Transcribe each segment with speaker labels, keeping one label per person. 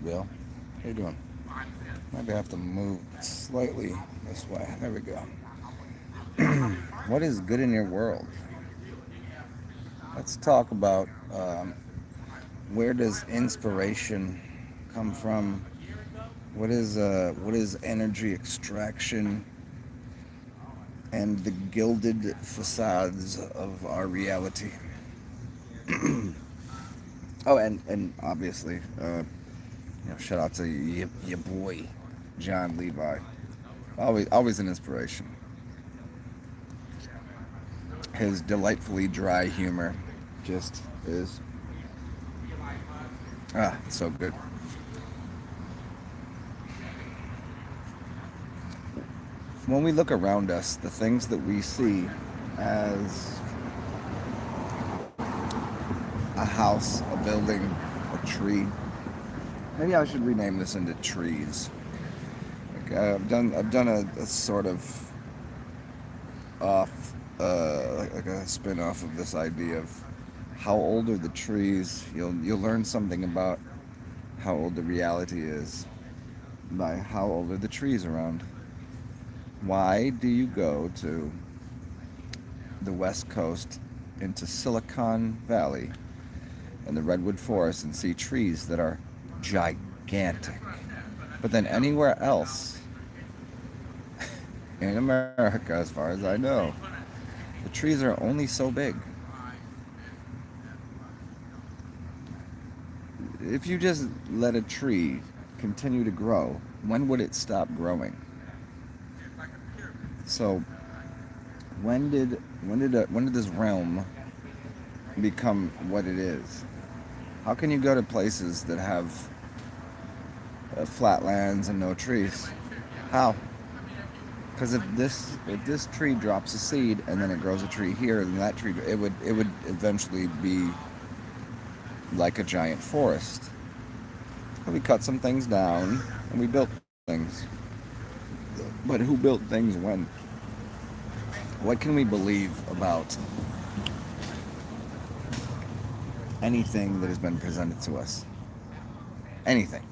Speaker 1: up, yo? How you doing? Maybe I have to move slightly this way. There we go. What is good in your world? Let's talk about where does inspiration come from? What is energy extraction and the gilded facades of our reality? Oh, and obviously, shout out to your boy John Levi. Always an inspiration. His delightfully dry humor just is so good. When we look around us, the things that we see as a house, a building, a tree. Maybe I should rename this into trees. I've done a sort of off like a spin off of this idea of how old are the trees. You'll learn something about how old the reality is by how old are the trees around. Why do you go to the West Coast into Silicon Valley and the Redwood Forest and see trees that are gigantic? But then anywhere else in America, as far as I know, the trees are only so big. If you just let a tree continue to grow, when would it stop growing? So when did this realm become what it is? How can you go to places that have flatlands and no trees? How? Because if this tree drops a seed and then it grows a tree here, then that tree it would eventually be like a giant forest. And we cut some things down and we built things. But who built things when? What can we believe about anything that has been presented to us? Anything.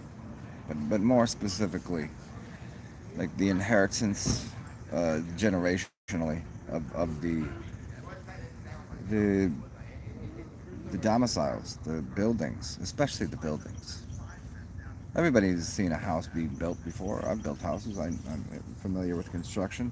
Speaker 1: But more specifically, like the inheritance generationally of the the domiciles, the buildings, especially the buildings. Everybody's seen a house being built before. I've built houses. I'm familiar with construction.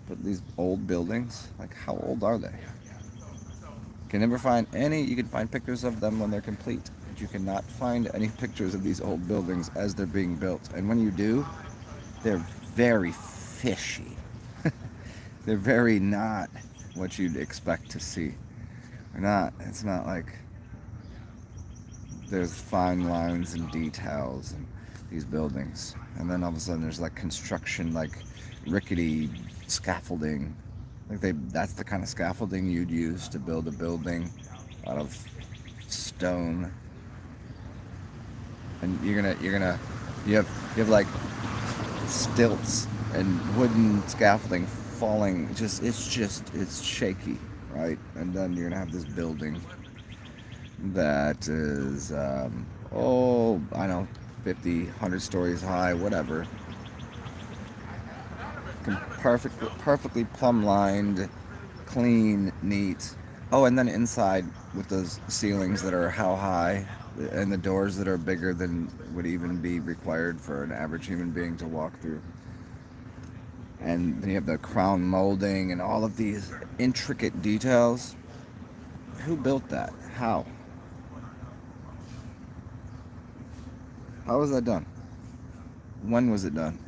Speaker 1: But these old buildings, like how old are they? You can never find any. You can find pictures of them when they're complete, but you cannot find any pictures of these old buildings as they're being built. And when you do, they're very fishy. They're very not what you'd expect to see. They're not. It's not like there's fine lines and details in these buildings, and then all of a sudden there's like construction, like rickety scaffolding. Like that's the kind of scaffolding you'd use to build a building out of stone. And you have like stilts and wooden scaffolding falling. It's shaky, right? And then you're gonna have this building that is I know, 50, 100 stories high, whatever. Perfectly plumb lined, clean, neat. Oh, and then inside with those ceilings that are how high, and the doors that are bigger than would even be required for an average human being to walk through. And then you have the crown molding and all of these intricate details. Who built that? How? How was that done? When was it done?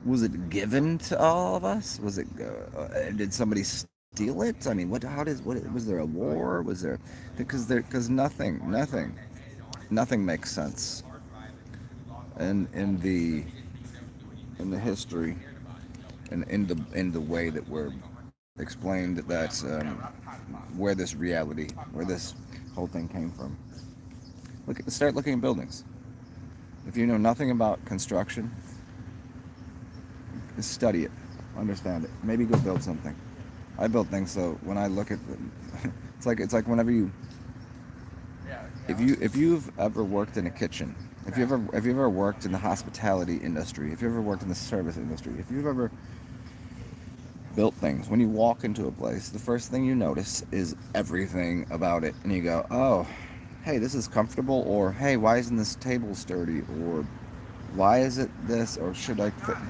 Speaker 1: Was it given to all of us? Was it? Did somebody steal it? I mean, what was there a war? Was there? Because nothing makes sense. And in the history, and in the way that we're explained that where this whole thing came from. Start looking at buildings. If you know nothing about construction, study it, understand it. Maybe go build something. I built things, so when I look at them, it's like whenever you if you've ever worked in a kitchen, if you ever worked in the hospitality industry, if you ever worked in the service industry, if you've ever built things, when you walk into a place, the first thing you notice is everything about it, and you go, oh, hey, this is comfortable, or hey, why isn't this table sturdy, or why is it this, or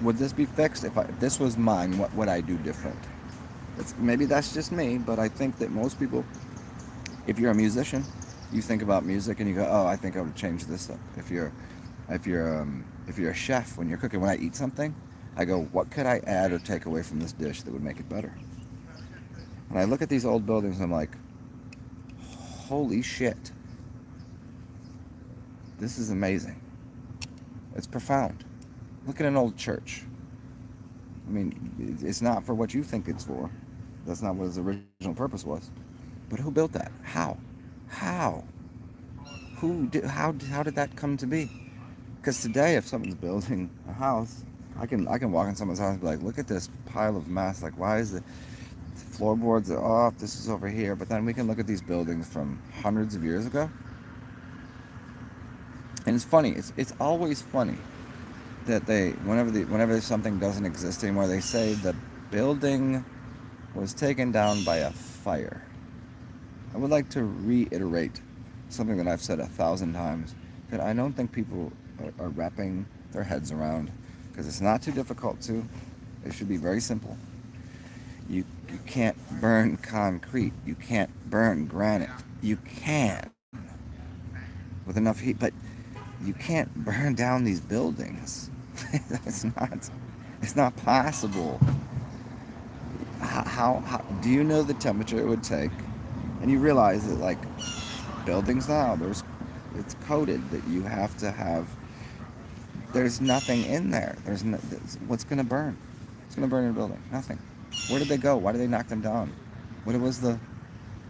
Speaker 1: would this be fixed if this was mine? What would I do different? Maybe that's just me, but I think that most people, if you're a musician, you think about music and you go, oh, I think I would change this up. If you're a chef, when you're cooking, when I eat something, I go, what could I add or take away from this dish that would make it better? And I look at these old buildings and I'm like, holy shit, this is amazing. It's profound. Look at an old church. I mean, it's not for what you think it's for. That's not what its original purpose was. But who built that? How? How did that come to be? Because today, if someone's building a house, I can walk in someone's house and be like, look at this pile of mess. Like, why is the floorboards are off? This is over here. But then we can look at these buildings from hundreds of years ago. And it's funny. It's always funny that whenever something doesn't exist anymore, they say the building was taken down by a fire. I would like to reiterate something that I've said 1,000 times, that I don't think people are wrapping their heads around, because it's not too difficult to. It should be very simple. You can't burn concrete. You can't burn granite. You can with enough heat, but you can't burn down these buildings. It's not possible. How do you know the temperature it would take? And you realize that, like, buildings now, it's coded that you have to have. There's nothing in there. What's going to burn? What's going to burn in a building? Nothing. Where did they go? Why did they knock them down? Is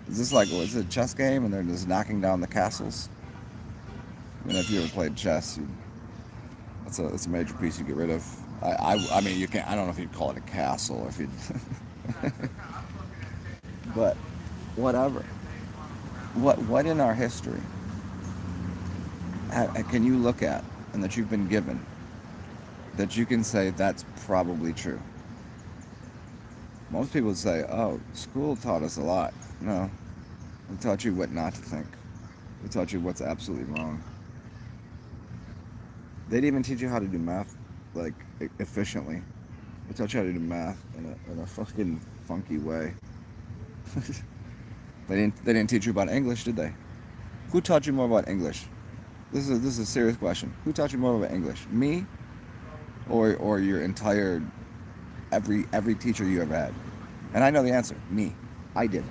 Speaker 1: this like, was it a chess game and they're just knocking down the castles? I mean, if you ever played chess, it's a major piece you get rid of. I mean, you can't. I don't know if you'd call it a castle or if you'd. But whatever. What in our history can you look at and that you've been given that you can say that's probably true? Most people would say, oh, school taught us a lot. No, it taught you what not to think. It taught you what's absolutely wrong. They didn't even teach you how to do math, like, efficiently. They taught you how to do math in a fucking funky way. They didn't teach you about English, did they? Who taught you more about English? This is a serious question. Who taught you more about English? Me, or your entire every teacher you ever had? And I know the answer. Me. I did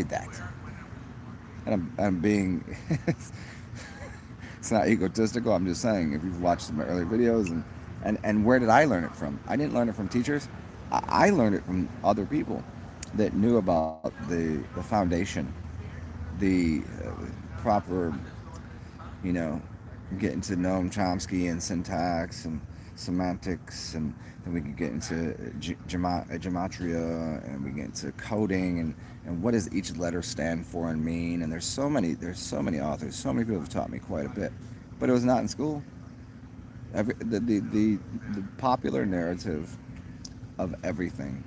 Speaker 1: that. And I'm being. It's not egotistical. I'm just saying, if you've watched my earlier videos, and where did I learn it from? I didn't learn it from teachers. I learned it from other people that knew about the foundation, the proper, getting to Noam Chomsky and syntax and semantics, and then we could get into gematria, and we get into coding, and what does each letter stand for and mean. And there's so many authors, so many people have taught me quite a bit, but it was not in school. The popular narrative of everything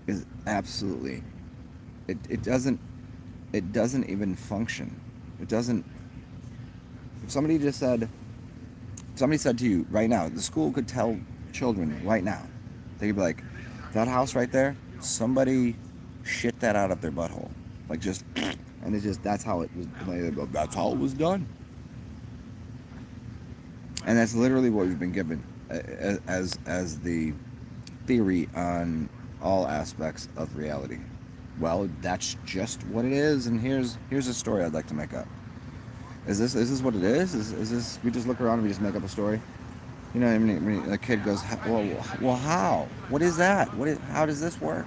Speaker 1: is absolutely, it doesn't even function. It doesn't. If somebody said to you right now, the school could tell children right now, they could be like, that house right there, somebody shit that out of their butthole, like, just, and that's how it was done. And that's literally what we've been given as the theory on all aspects of reality. Well, that's just what it is, and here's a story I'd like to make up. Is this what it is? Is this, we just look around and we just make up a story? You know, I mean, a kid goes, well, how? What is that? How does this work?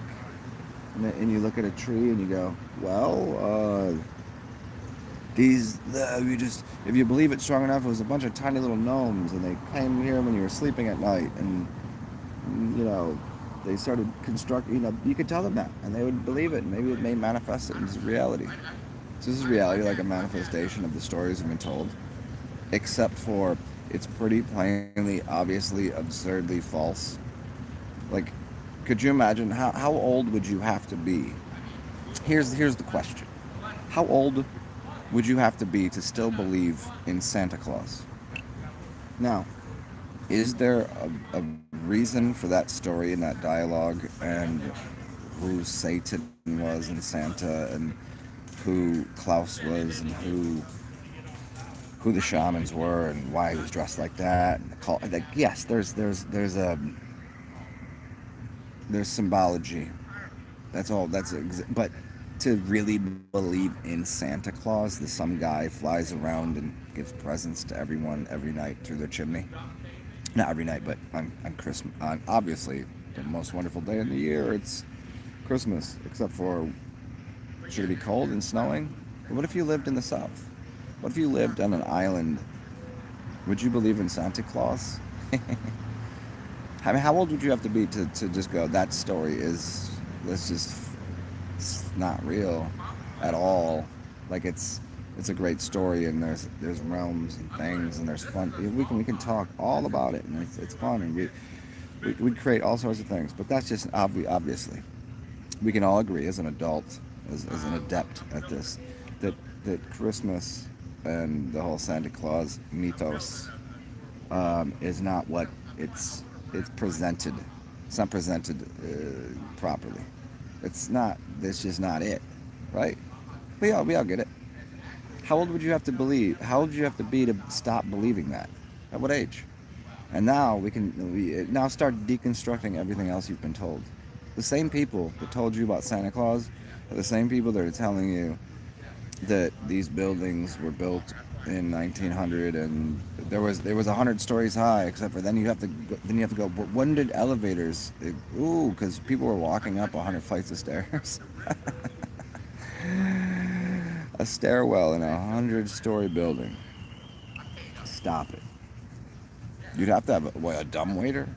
Speaker 1: And you look at a tree and you go, well, if you believe it strong enough, it was a bunch of tiny little gnomes, and they came here when you were sleeping at night, and they started constructing. You could tell them that, and they would believe it, and maybe it may manifest it into reality. So this is reality, like a manifestation of the stories we've been told, except for it's pretty plainly, obviously, absurdly false. Like, could you imagine how old would you have to be? Here's the question: how old would you have to be to still believe in Santa Claus? Now, is there a reason for that story and that dialogue and who Satan was and Santa and who Klaus was and who the shamans were and why he was dressed like that and the call? Like, yes, there's symbology. That's all. But to really believe in Santa Claus, that some guy flies around and gives presents to everyone every night through their chimney. Not every night, but on Christmas, on obviously the most wonderful day of the year, it's Christmas. Except for, should it be cold and snowing? But what if you lived in the South? What if you lived on an island? Would you believe in Santa Claus? I mean, how old would you have to be to just go, that story is, let's just, it's not real at all. Like it's a great story, and there's realms and things, and there's fun. We can talk all about it, and it's fun, and we create all sorts of things. But that's just obviously, we can all agree as an adult, as an adept at this, that Christmas and the whole Santa Claus mythos is not what it's presented. It's not presented properly. It's not. That's just not it, right? We all get it. How old would you have to believe? How old would you have to be to stop believing that? At what age? And now we now start deconstructing everything else you've been told. The same people that told you about Santa Claus are the same people that are telling you that these buildings were built in 1900 and there was 100 stories high, except for then you have to go, but when did elevators, because people were walking up 100 flights of stairs. A stairwell in a 100-story building. Stop it. You'd have to have a dumb waiter.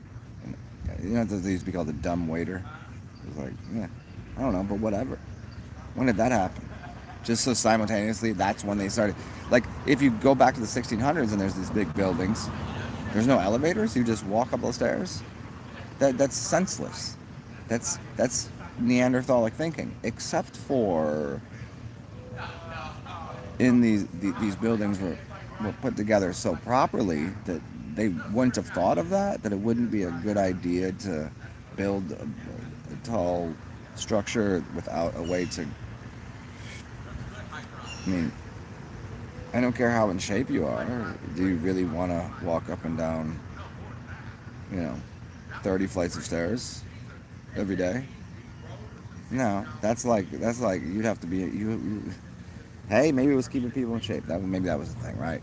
Speaker 1: You know, they used to be called a dumb waiter. It was like, yeah, I don't know, but whatever. When did that happen? Just so simultaneously, that's when they started. Like, if you go back to the 1600s and there's these big buildings, there's no elevators. You just walk up those stairs. That's senseless. That's Neanderthalic thinking. Except for in these buildings were put together so properly that they wouldn't have thought of that. That it wouldn't be a good idea to build a tall structure without a way to. I mean, I don't care how in shape you are. Do you really want to walk up and down, 30 flights of stairs every day? No, that's like you'd have to be you. Hey, maybe it was keeping people in shape. Maybe that was the thing, right?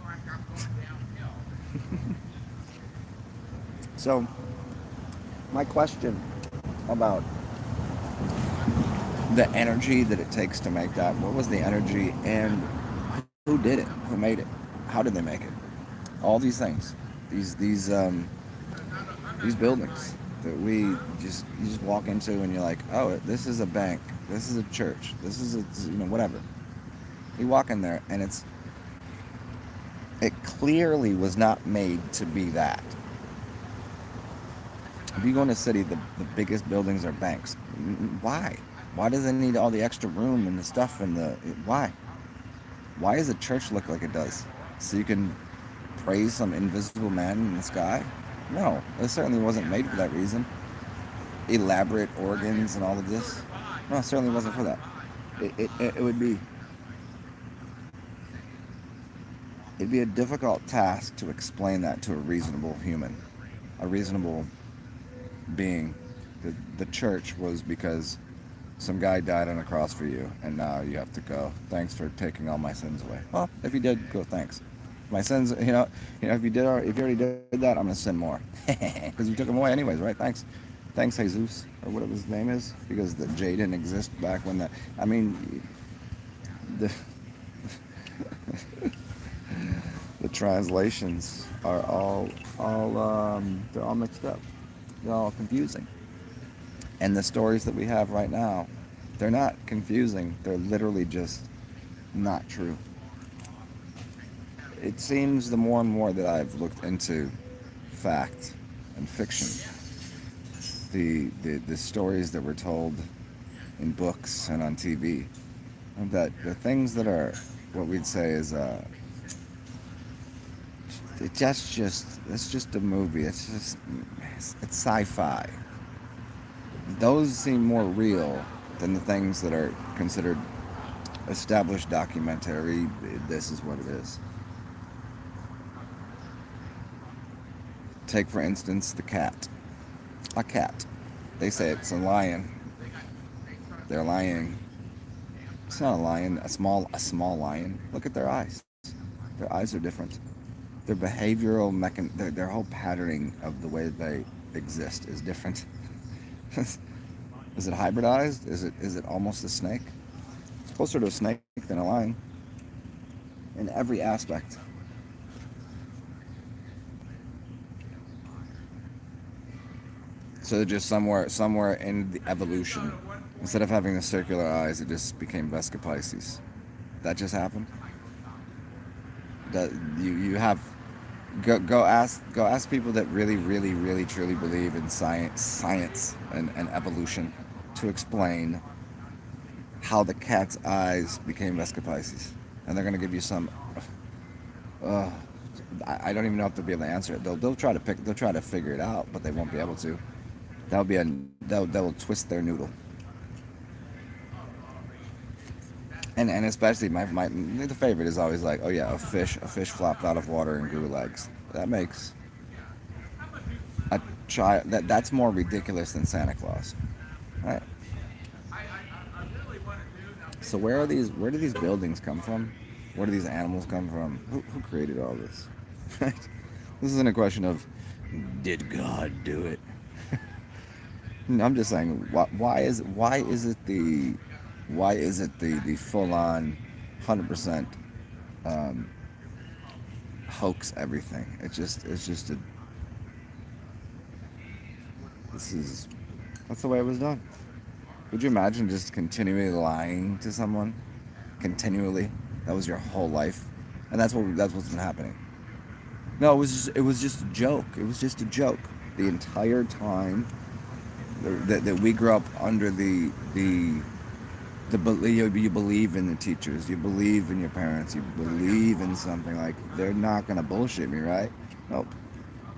Speaker 1: So, my question about the energy that it takes to make that. What was the energy, and who did it? Who made it? How did they make it? All these things, these buildings that you just walk into and you're like, oh, this is a bank, this is a church, this is whatever. You walk in there and it clearly was not made to be that. If you go in a city, the biggest buildings are banks. Why? Why does it need all the extra room and the stuff and why? Why does a church look like it does? So you can praise some invisible man in the sky? No, it certainly wasn't made for that reason. Elaborate organs and all of this? No, it certainly wasn't for that. It would be. It'd be a difficult task to explain that to a reasonable human, a reasonable being. The church was because some guy died on a cross for you, and now you have to go. Thanks for taking all my sins away. Well, if you did, go thanks. My sins, if you already did that, I'm gonna sin more, because you took them away anyways, right? Thanks, Jesus, or whatever his name is, because the J didn't exist back when that. I mean, the the translations are all they're all mixed up. They're all confusing. And the stories that we have right now, they're not confusing. They're literally just not true. It seems the more and more that I've looked into fact and fiction, the stories that were told in books and on TV, that the things that are what we'd say is it's just a movie. It's sci-fi. Those seem more real than the things that are considered established documentary. This is what it is. Take for instance the cat. A cat. They say it's a lion. They're lying. It's not a lion. A small lion. Look at their eyes. Their eyes are different. Their behavioral their whole patterning of the way they exist is different. Is it hybridized? Is it almost a snake? It's closer to a snake than a lion in every aspect. So just somewhere in the evolution, instead of having the circular eyes, it just became Vesca Pisces. That just happened. That you have go ask people that really truly believe in science and evolution to explain how the cat's eyes became Vesca Pisces, and they're going to give you some. I don't even know if they'll be able to answer it. They'll try to figure it out, but they won't be able to. That will twist their noodle. And especially the favorite is always like, oh yeah, a fish flopped out of water and grew legs. That makes a child that's more ridiculous than Santa Claus, right? So where do these buildings come from? Where do these animals come from? Who created all this? Right? This isn't a question of did God do it? I'm just saying, why is it the full on 100% hoax everything? It's just that's the way it was done. Would you imagine just continually lying to someone, continually? That was your whole life, and that's what's been happening. No, it was just a joke. It was just a joke the entire time that we grew up under the you believe in the teachers, you believe in your parents, you believe in something, like they're not gonna bullshit me, right? Nope.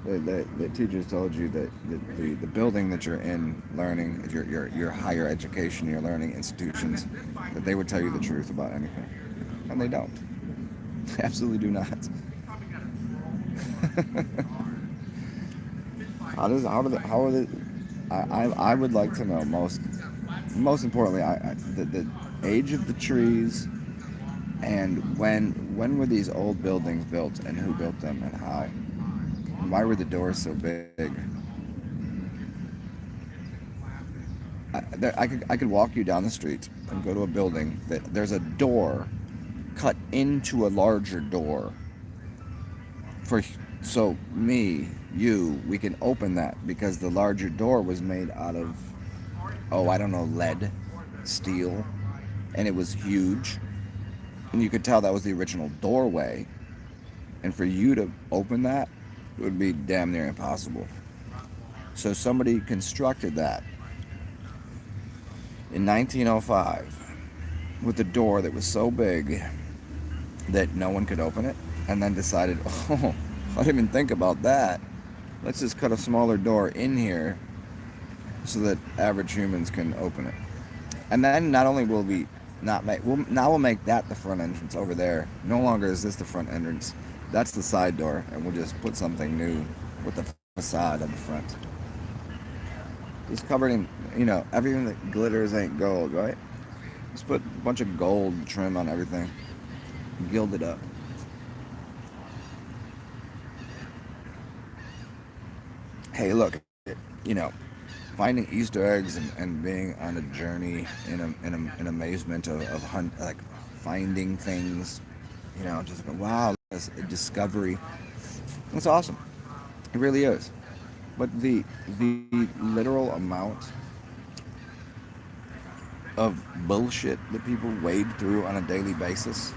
Speaker 1: The teachers told you that the building that you're in learning, your higher education, your learning institutions, that they would tell you the truth about anything, and they don't. They absolutely do not. How are they? I would like to know most importantly the age of the trees, and when were these old buildings built, and who built them, and how, and why were the doors so big? I could walk you down the street and go to a building that there's a door cut into a larger door so we can open that, because the larger door was made out of, I don't know, lead, steel, and it was huge, and you could tell that was the original doorway, and for you to open that, it would be damn near impossible. So somebody constructed that in 1905 with a door that was so big that no one could open it, and then decided, I didn't even think about that. Let's just cut a smaller door in here so that average humans can open it. And then not only will we not make, we'll make that the front entrance over there. No longer is this the front entrance. That's the side door, and we'll just put something new with the facade on the front. Just covered in, everything that glitters ain't gold, right? Just put a bunch of gold trim on everything. Gilded up. Hey, look, finding Easter eggs and being on a journey in amazement of finding things, just like, wow, that's a discovery. It's awesome. It really is. But the literal amount of bullshit that people wade through on a daily basis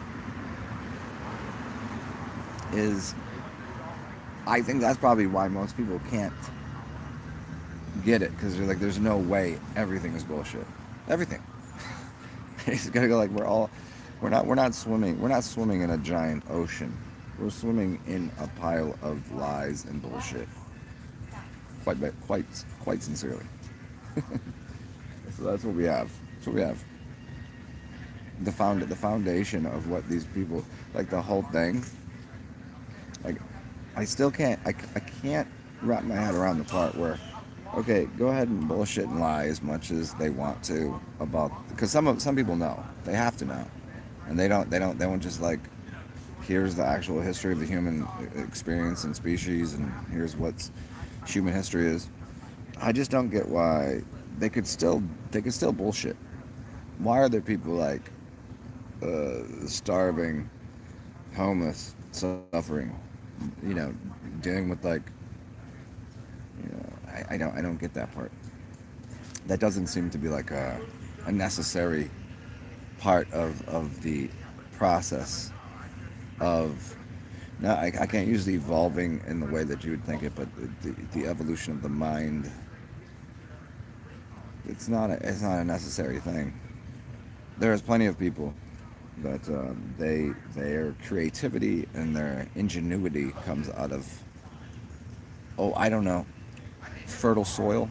Speaker 1: is, I think that's probably why most people can't get it, because they're like, there's no way everything is bullshit. Everything. It's gotta go like we're not swimming in a giant ocean. We're swimming in a pile of lies and bullshit. Quite sincerely. So that's what we have. That's what we have. The foundation of what these people, like the whole thing. Like, I still can't wrap my head around the part where, okay, go ahead and bullshit and lie as much as they want to about, because some people know, they have to know, and they won't just like, here's the actual history of the human experience and species, and here's what's human history is. I just don't get why they could still bullshit. Why are there people like starving, homeless, suffering, you know, dealing with like, you know, I don't get that part. That doesn't seem to be like a necessary part of the process of, no, I can't use the evolving in the way that you would think it, but the evolution of the mind, it's not a necessary thing. There is plenty of people that their creativity and their ingenuity comes out of, oh, I don't know, fertile soil.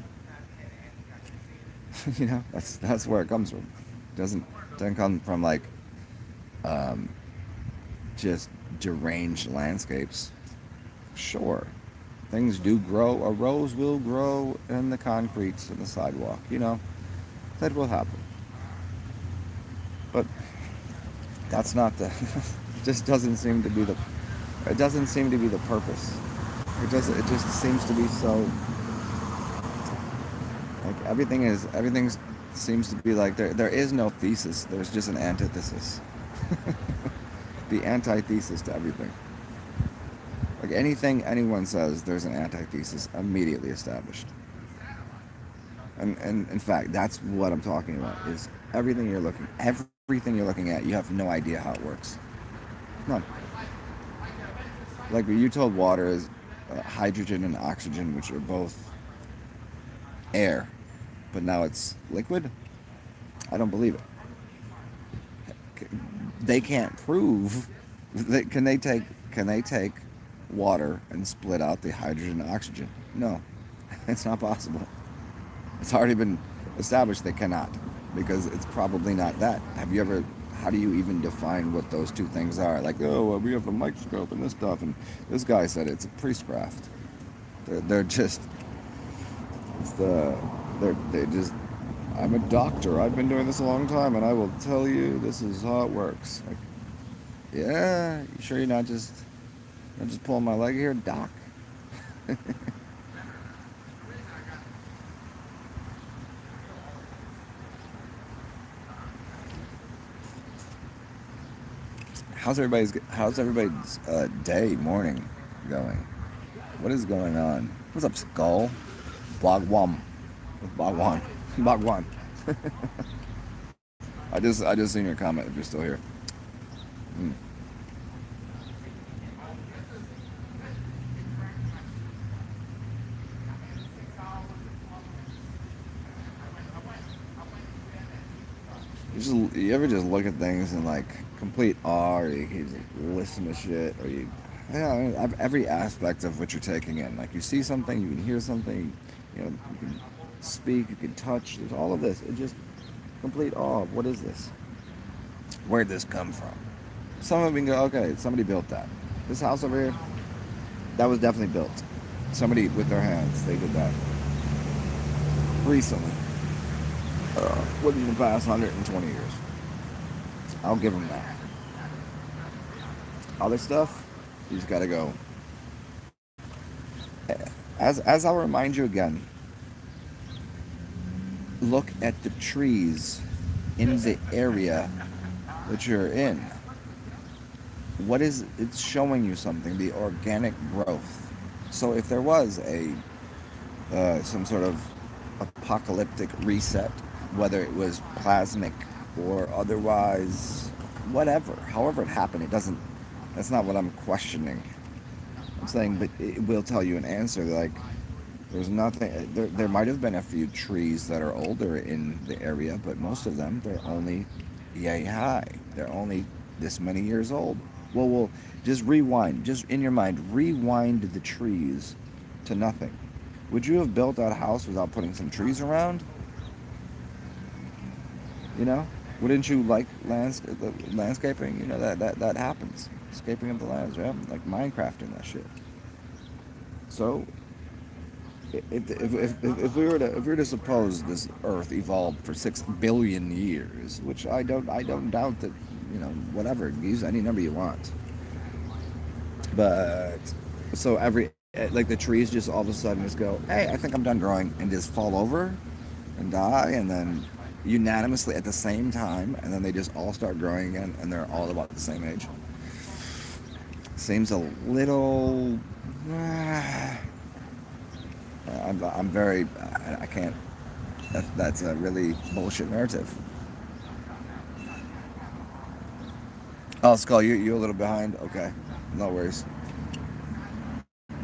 Speaker 1: You know, that's where it comes from. Doesn't come from like just deranged landscapes. Sure, things do grow. A rose will grow in the concretes in the sidewalk. You know, that will happen. But that's not the. It just doesn't seem to be the. It doesn't seem to be the purpose. It doesn't. It just seems to be so. Like everything seems to be like there is no thesis. There's just an antithesis. The antithesis to everything. Like anything anyone says, there's an antithesis immediately established. And in fact, that's what I'm talking about. Is everything you're looking at, you have no idea how it works. None. Like you told water is hydrogen and oxygen, which are both air, but now it's liquid. I don't believe it. They can't prove that. Can they take water and split out the hydrogen and oxygen? No, it's not possible. It's already been established they cannot, because it's probably not that. How do you even define what those two things are? Like, oh, well, we have a microscope and this stuff, and this guy said it's a priestcraft. They're just, they just, I'm a doctor. I've been doing this a long time, and I will tell you this is how it works. Like, yeah, you sure you're not just pulling my leg here, doc? How's everybody's day, morning going? What is going on? What's up, Skull? Bhagwan. Bhagwan. Bhagwan. I just seen your comment if you're still here. Mm. You ever just look at things in like complete awe, or you just listen to shit, or yeah, I mean, every aspect of what you're taking in. Like you see something, you can hear something, you can speak, you can touch. There's all of this. It just complete awe. What is this? Where'd this come from? Some of them go, okay, somebody built that. This house over here, that was definitely built. Somebody with their hands, they did that recently, within the past 120 years. I'll give them that. Other stuff, you just gotta go. As I'll remind you again, look at the trees in the area that you're in. What is it's showing you something? The organic growth. So if there was a some sort of apocalyptic reset, whether it was plasmic or otherwise, whatever, however it happened, it doesn't. That's not what I'm questioning. I'm saying, but it will tell you an answer. Like, there's nothing. There might have been a few trees that are older in the area, but most of them, they're only yay high. They're only this many years old. Well, just rewind. Just in your mind, rewind the trees to nothing. Would you have built that house without putting some trees around? You know, wouldn't you like landscaping? You know that happens. Scaping of the lands, right? Like Minecraft and that shit. So if we were to suppose this Earth evolved for 6 billion years, which I don't doubt that, whatever, use any number you want, but so every like the trees just all of a sudden just go, hey, I think I'm done growing, and just fall over and die, and then unanimously at the same time, and then they just all start growing again, and they're all about the same age. Seems a little. I'm very. I can't. That's a really bullshit narrative. Oh, Skull, you a little behind. Okay, no worries.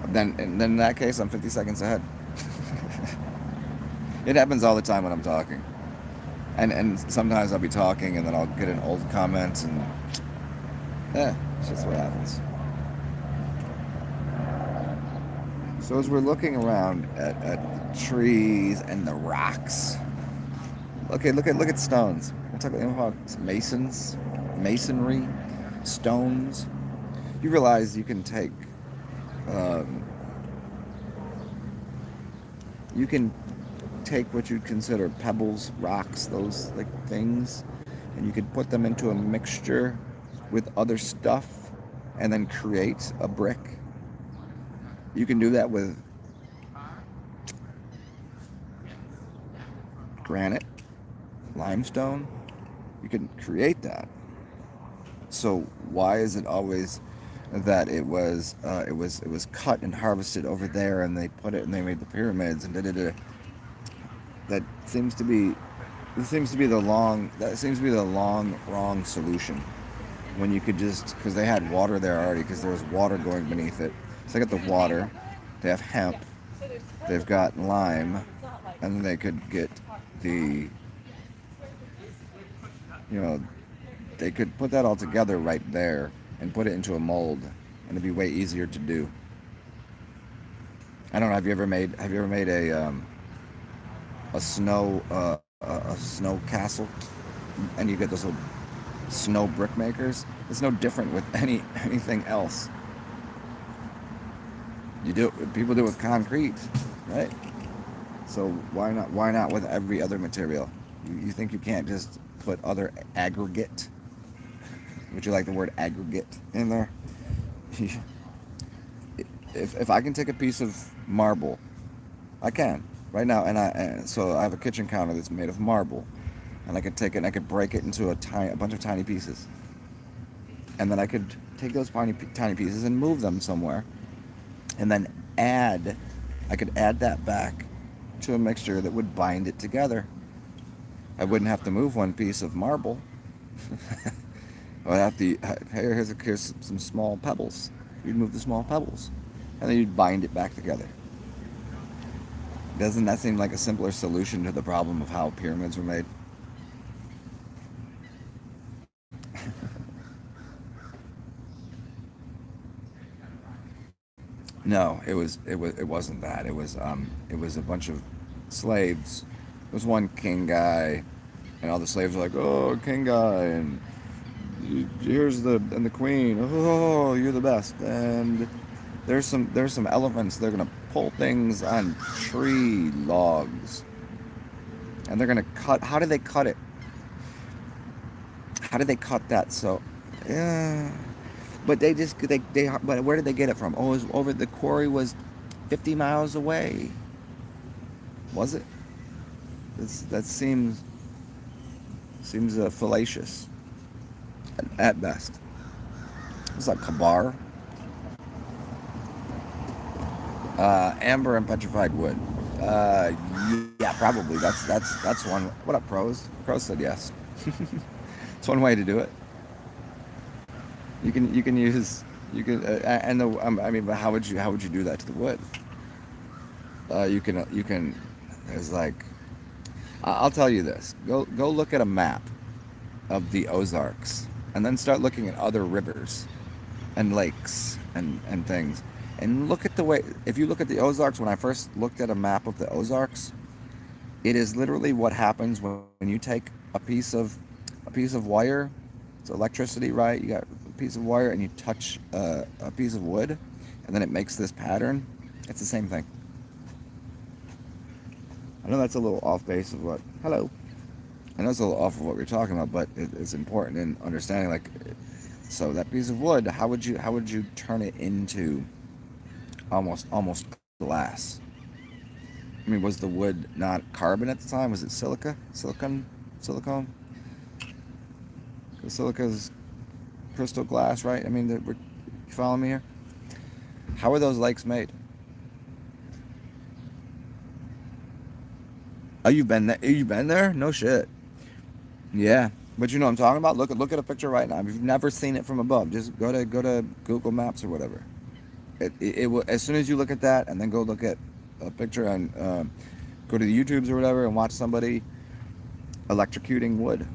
Speaker 1: Then in that case, I'm 50 seconds ahead. It happens all the time when I'm talking, and sometimes I'll be talking and then I'll get an old comment, and it's just what happens. So as we're looking around at the trees and the rocks, okay, look at stones. We're talking about masonry, stones. You realize you can take, um, you can take what you'd consider pebbles, rocks, those like things, and you could put them into a mixture with other stuff, and then create a brick. You can do that with granite, limestone. You can create that. So why is it always that it was cut and harvested over there, and they put it and they made the pyramids and da da da? That seems to be the long wrong solution. When you could just, because they had water there already, because there was water going beneath it. So they got the water, they have hemp, they've got lime, and then they could get the, you know, they could put that all together right there and put it into a mold, and it'd be way easier to do. I don't know. Have you ever made a snow castle, and you get those little snow brick makers? It's no different with anything else. People do it with concrete, right? So why not with every other material? You think you can't just put other aggregate? Would you like the word aggregate in there? If I can take a piece of marble, I can right now, so I have a kitchen counter that's made of marble, and I could take it and I could break it into a bunch of tiny pieces, and then I could take those tiny pieces and move them somewhere, and then I could add that back to a mixture that would bind it together. I wouldn't have to move one piece of marble. I'd have to. Here's some small pebbles. You'd move the small pebbles, and then you'd bind it back together. Doesn't that seem like a simpler solution to the problem of how pyramids were made? No, it wasn't that. It was a bunch of slaves. There was one king guy, and all the slaves were like, "Oh, king guy," and the queen. "Oh, you're the best." And there's some elephants. They're gonna pull things on tree logs, and they're gonna cut. How do they cut it? How did they cut that? So, yeah. But but where did they get it from? Oh, it was over, the quarry was 50 miles away. Was it? That seems fallacious at best. It's like Kabar, amber and petrified wood. Uh, yeah, probably. That's one. What up, pros? Pros said yes. It's one way to do it. You can use you can and the I mean, but how would you do that to the wood? You can. There's like I'll tell you this. Go look at a map of the Ozarks, and then start looking at other rivers and lakes and things, and look at the way. If you look at the Ozarks, when I first looked at a map of the Ozarks, it is literally what happens when you take a piece of wire. It's electricity, right? You got a piece of wire and you touch a piece of wood, and then it makes this pattern. It's the same thing. I know that's a little off base of what. Hello. I know it's a little off of what we're talking about, but it's important in understanding. Like, so that piece of wood, how would you turn it into almost glass? I mean, was the wood not carbon at the time? Was it silicone? Because silica's crystal glass, right? I mean, you follow me here? How are those lakes made? Oh, you've been there? You've been there? No shit. Yeah, but you know what I'm talking about. Look at a picture right now. If you've never seen it from above, just go to Google Maps or whatever. It will, as soon as you look at that, and then go look at a picture and go to the YouTubes or whatever and watch somebody electrocuting wood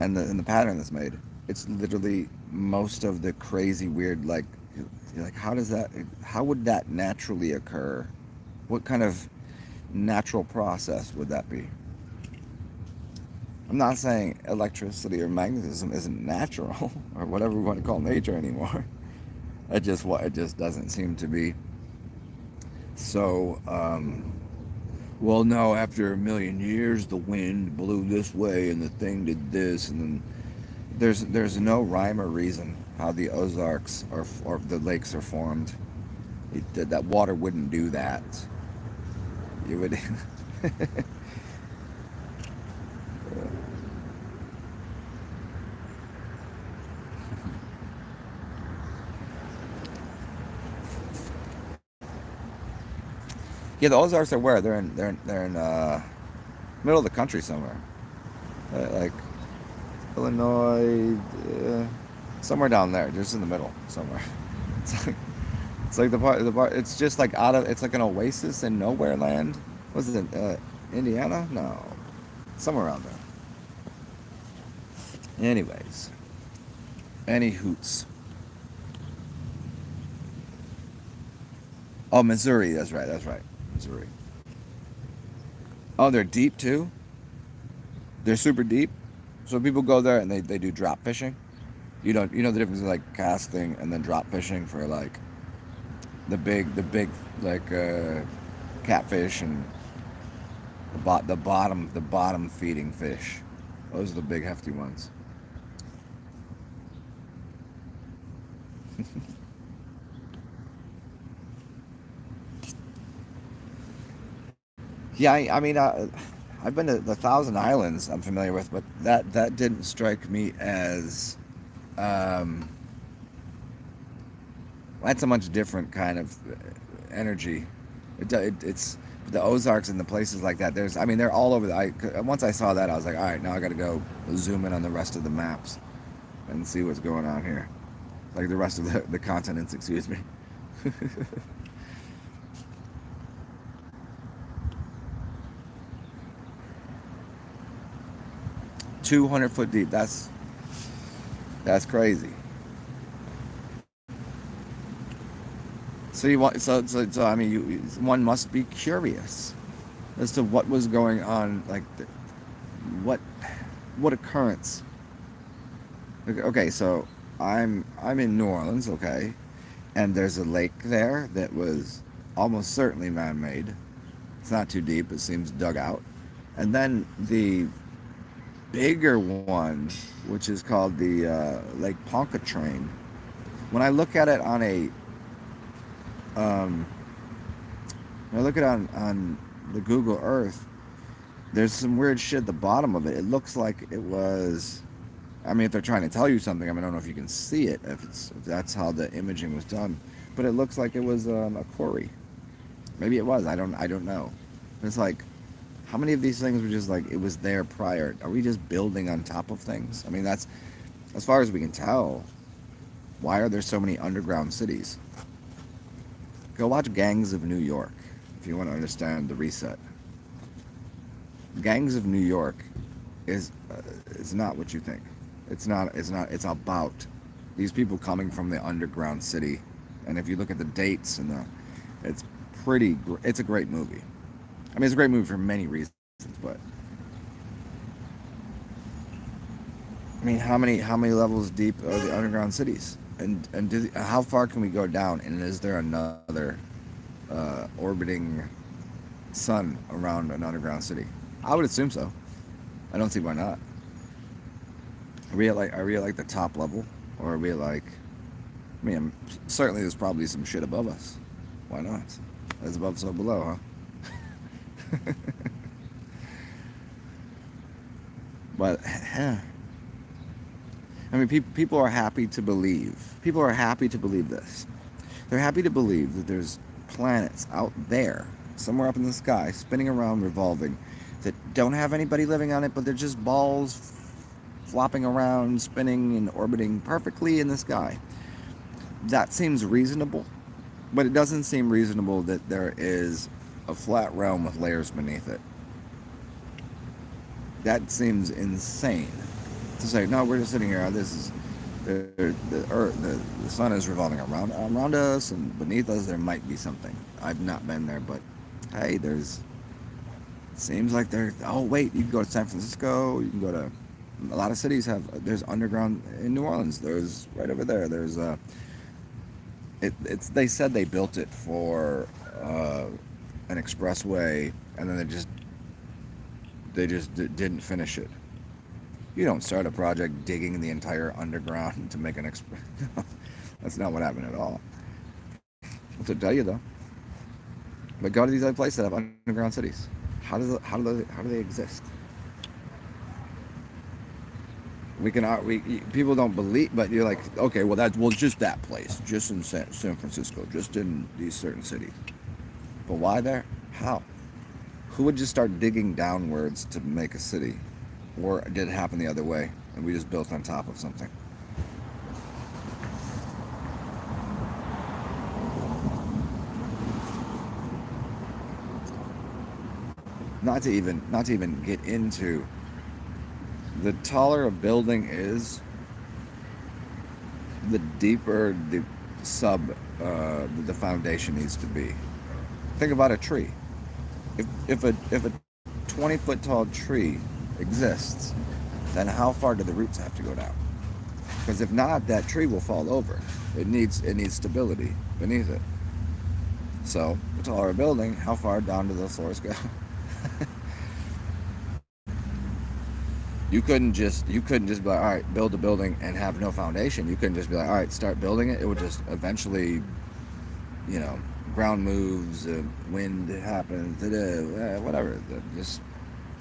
Speaker 1: and the pattern that's made. It's literally most of the crazy weird like you're like how would that naturally occur? What kind of natural process would that be? I'm not saying electricity or magnetism isn't natural or whatever we want to call nature anymore. It just doesn't seem to be. So, well, no, after a million years, the wind blew this way and the thing did this, and then there's no rhyme or reason how the Ozarks or the lakes are formed. That water wouldn't do that. You would. Yeah, the Ozarks are where they're in middle of the country somewhere, like Illinois, somewhere down there, just in the middle somewhere. It's like it's like the part. It's just like out of. It's like an oasis in nowhere land. Was it Indiana? No, somewhere around there. Anyways, any hoots. Oh, Missouri. That's right. That's right. Missouri. Oh, they're deep too. They're super deep. So people go there and they do drop fishing. You know the difference like casting and then drop fishing for like the big like catfish and the bottom feeding fish. Those are the big hefty ones. Yeah, I mean, I've been to the Thousand Islands. I'm familiar with, but that didn't strike me as um, that's a much different kind of energy. It's the Ozarks and the places like that. There's, I mean, they're all over. Once I saw that, I was like, all right, now I got to go zoom in on the rest of the maps and see what's going on here, like the rest of the continents. Excuse me. 200 foot deep. That's crazy. So you want so I mean one must be curious as to what was going on, like what what occurrence. Okay, so I'm in New Orleans, okay, and there's a lake there that was almost certainly man-made. It's not too deep. It seems dug out. And then the bigger one, which is called the Lake Pontchartrain. When I look at it on a um, when I look at it on the Google Earth, there's some weird shit at the bottom of it. It looks like it was. I mean, if they're trying to tell you something, I mean, I don't know if you can see it, if that's how the imaging was done, but it looks like it was a quarry. Maybe it was. I don't know. It's like, how many of these things were just like, it was there prior? Are we just building on top of things? I mean, that's, as far as we can tell, why are there so many underground cities? Go watch Gangs of New York if you want to understand the reset. Gangs of New York is not what you think. It's not. It's not. It's about these people coming from the underground city, and if you look at the dates and it's pretty. It's a great movie. I mean, it's a great movie for many reasons, but I mean, how many levels deep are the underground cities, and how far can we go down? And is there another orbiting sun around an underground city? I would assume so. I don't see why not. Are we at like the top level, or are we like? I mean, certainly there's probably some shit above us. Why not? As above, so below, huh? But I mean, people are happy to believe. People are happy to believe this. They're happy to believe that there's planets out there, somewhere up in the sky, spinning around, revolving, that don't have anybody living on it, but they're just balls flopping around, spinning and orbiting perfectly in the sky. That seems reasonable, but it doesn't seem reasonable that there is a flat realm with layers beneath it. That seems insane to say, no, we're just sitting here. This is the earth, the sun is revolving around us, and beneath us there might be something. I've not been there, but hey, there's. Seems like there. Oh wait, you can go to San Francisco. You can go to. A lot of cities have. There's underground in New Orleans. There's right over there. There's It's. They said they built it for an expressway, and then they just didn't finish it. You don't start a project digging the entire underground to make an express. That's not what happened at all. I'll tell you though. But go to these other places that have underground cities. How do they exist? People don't believe, but you're like, okay, well just that place, just in San Francisco, just in these certain cities. But why there? How? Who would just start digging downwards to make a city? Or did it happen the other way and we just built on top of something? Not to even get into the taller a building is, the deeper the foundation needs to be. Think about a tree. If a 20-foot tall tree exists, then how far do the roots have to go down? Because if not, that tree will fall over. It needs stability beneath it. So the taller a building, how far down do the floors go? You couldn't just be like, all right, build a building and have no foundation. You couldn't just be like, all right, start building it. It would just eventually, ground moves, wind happens, whatever. Just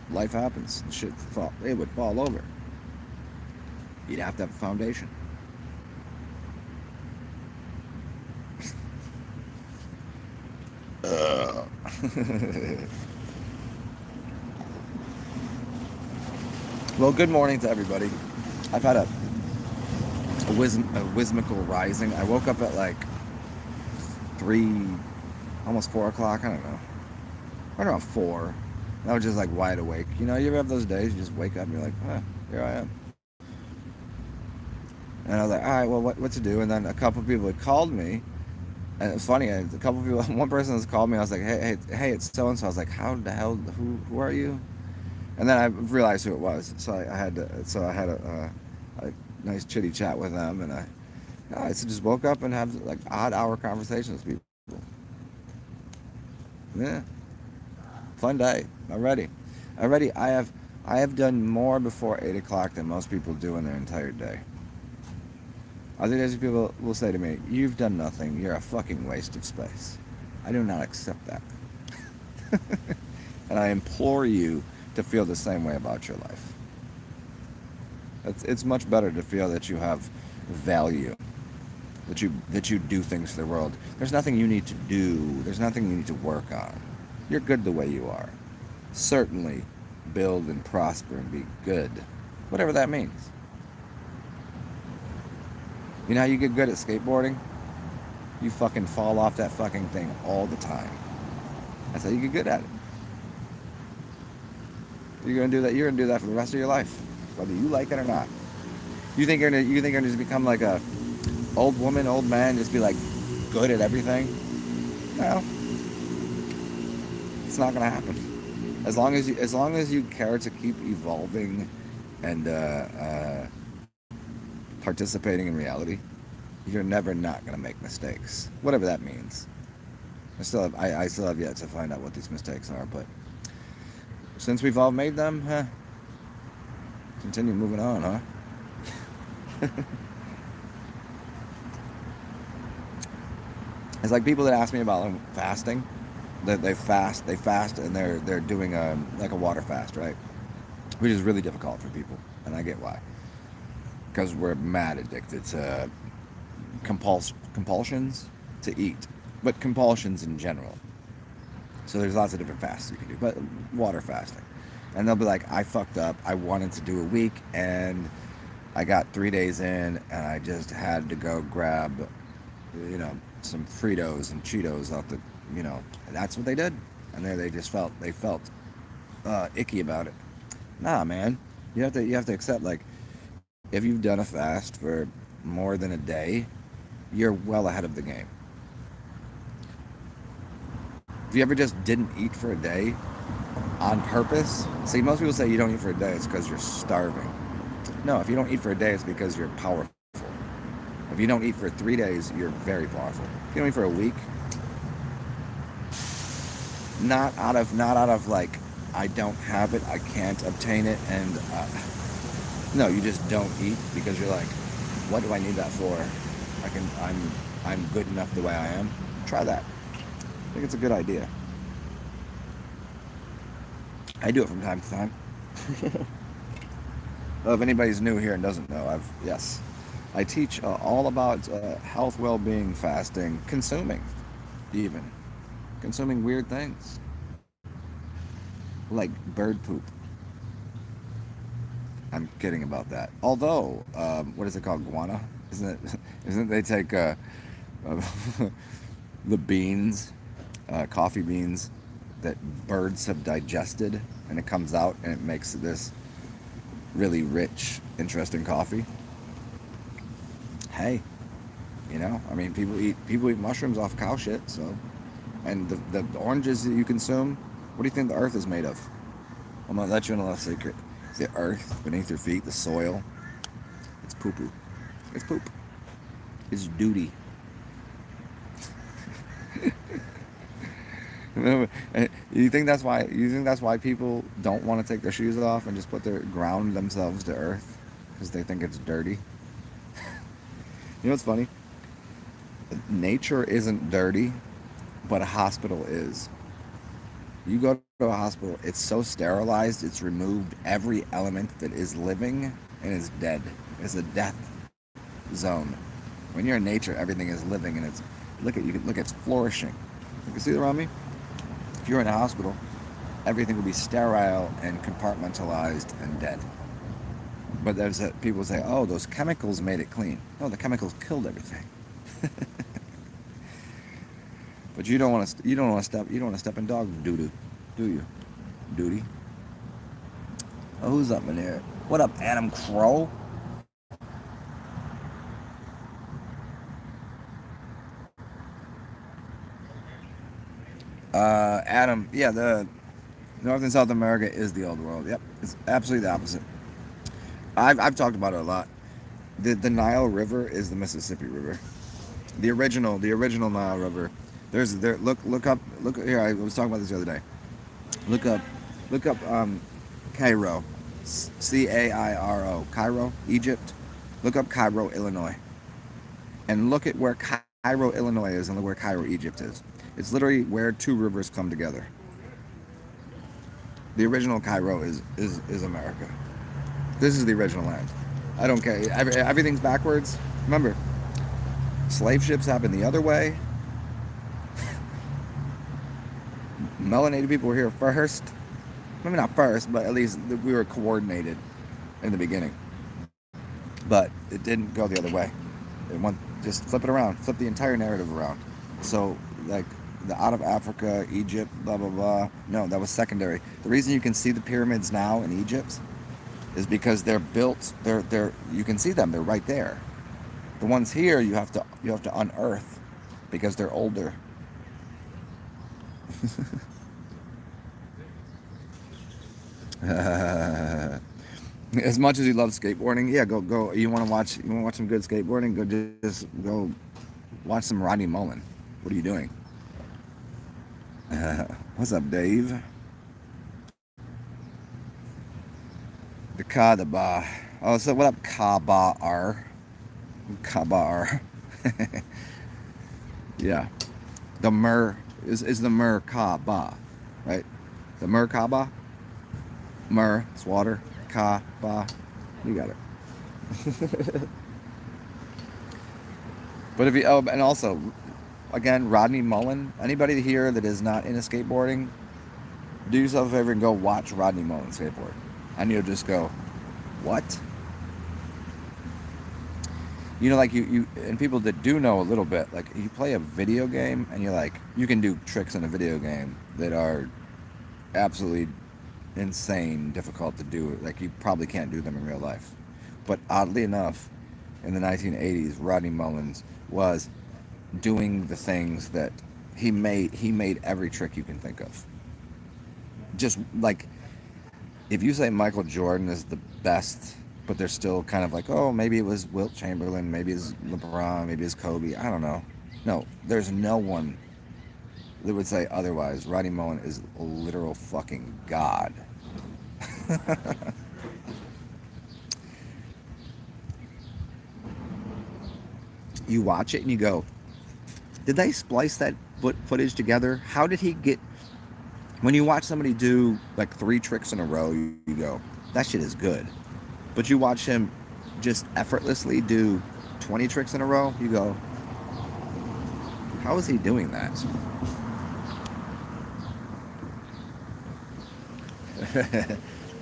Speaker 1: life happens. It would fall over. You'd have to have a foundation. Well, good morning to everybody. I've had a whimsical rising. I woke up at like 3, almost 4 o'clock. I don't know. Right around 4. And I was just like wide awake. You ever have those days you just wake up and you're like, here I am. And I was like, all right, well, what to do? And then a couple of people had called me. And it's funny, one person has called me. I was like, hey, it's so-and-so. I was like, how the hell, who are you? And then I realized who it was. So I had a nice chitty chat with them. And I just woke up and have like odd hour conversations with people. Yeah. Fun day. I'm ready. I have done more before 8 o'clock than most people do in their entire day. Other days people will say to me, you've done nothing. You're a fucking waste of space. I do not accept that. And I implore you to feel the same way about your life. It's much better to feel that you have value, that you do things for the world. There's nothing you need to do. There's nothing you need to work on. You're good the way you are. Certainly build and prosper and be good. Whatever that means. You know how you get good at skateboarding? You fucking fall off that fucking thing all the time. That's how you get good at it. You're gonna do that. You're gonna do that for the rest of your life, whether you like it or not. You think you're gonna just become like a old woman, old man, just be like good at everything? No, it's not gonna happen. As long as you care to keep evolving and participating in reality, you're never not gonna make mistakes, whatever that means. I still have yet to find out what these mistakes are, but since we've all made them, continue moving on, huh? It's like people that ask me about fasting, that they fast, and they're doing like a water fast, right? Which is really difficult for people, and I get why. Because we're mad addicted to compulsions to eat, but compulsions in general. So there's lots of different fasts you can do, but water fasting. And they'll be like, I fucked up. I wanted to do a week, and I got 3 days in, and I just had to go grab, some Fritos and Cheetos out the, and that's what they did. And they felt icky about it. Nah, man, you have to accept, like, if you've done a fast for more than a day, you're well ahead of the game. If you ever just didn't eat for a day on purpose, see, most people say you don't eat for a day, it's because you're starving. No, if you don't eat for a day, it's because you're powerful. If you don't eat for 3 days, you're very powerful. If you don't eat for a week, not out of like, I don't have it, I can't obtain it, and no, you just don't eat because you're like, what do I need that for? I'm good enough the way I am. Try that. I think it's a good idea. I do it from time to time. Well, if anybody's new here and doesn't know, I teach all about health, well-being, fasting, consuming weird things like bird poop. I'm kidding about that. Although, what is it called? Guana? Isn't they take the beans, coffee beans that birds have digested, and it comes out and it makes this really rich, interesting coffee. Hey, I mean, people eat mushrooms off cow shit. So, and the oranges that you consume, what do you think the earth is made of? I'm gonna let you in a little secret. It's the earth beneath your feet, the soil. It's poo-poo. It's poop. It's duty. You think that's why people don't want to take their shoes off and just ground themselves to earth because they think it's dirty? You know what's funny? Nature isn't dirty, but a hospital is. You go to a hospital, it's so sterilized, it's removed every element that is living and is dead. It's a death zone. When you're in nature, everything is living, and it's flourishing. You can see it around me? If you're in a hospital, everything will be sterile and compartmentalized and dead. But people say, oh, those chemicals made it clean. No, the chemicals killed everything. But you don't want to step in dog doo-doo, do you? Duty. Oh, who's up in there? What up, Adam Crow? Adam, yeah, the North and South America is the old world. Yep, it's absolutely the opposite. I've talked about it a lot. The Nile River is the Mississippi River. The original Nile River. Look here. I was talking about this the other day. Look up Cairo, Cairo, Cairo, Egypt. Look up Cairo, Illinois, and look at where Cairo, Illinois is, and look where Cairo, Egypt is. It's literally where two rivers come together. The original Cairo is America. This is the original land. I don't care. Everything's backwards. Remember, slave ships happened the other way. melanated people were here first. Maybe not first, but at least we were coordinated in the beginning. But it didn't go the other way. It went, just flip it around, flip the entire narrative around. So, like, the out of Africa, Egypt, blah, blah, blah. No, that was secondary. The reason you can see the pyramids now in Egypt is because they're built, you can see them, they're right there. The ones here you have to unearth because they're older. As much as you love skateboarding, yeah, go. You want to watch some good skateboarding? Just go watch some Rodney Mullen. What are you doing? What's up, Dave? The Ka the Ba. Oh, so what up, Ka R? Yeah. The Mer is the Merkaba, right? The Merkaba. Mer, it's water. Ka Ba. You got it. But if you and also, again, Rodney Mullen. Anybody here that is not into skateboarding, do yourself a favor and go watch Rodney Mullen skateboard, and you'll just go, what? You know, like you and people that do know a little bit, like you play a video game and you're like, you can do tricks in a video game that are absolutely insane, difficult to do. Like you probably can't do them in real life. But oddly enough, in the 1980s, Rodney Mullins was doing the things that he made every trick you can think of. Just like if you say Michael Jordan is the best, but they're still kind of like, oh, maybe it was Wilt Chamberlain, maybe it's LeBron, maybe it's Kobe. I don't know. No, there's no one that would say otherwise. Rodney Mullen is a literal fucking god. You watch it and you go, did they splice that footage together? How did he get... When you watch somebody do like 3 tricks in a row, you go, that shit is good. But you watch him just effortlessly do 20 tricks in a row, you go, how is he doing that?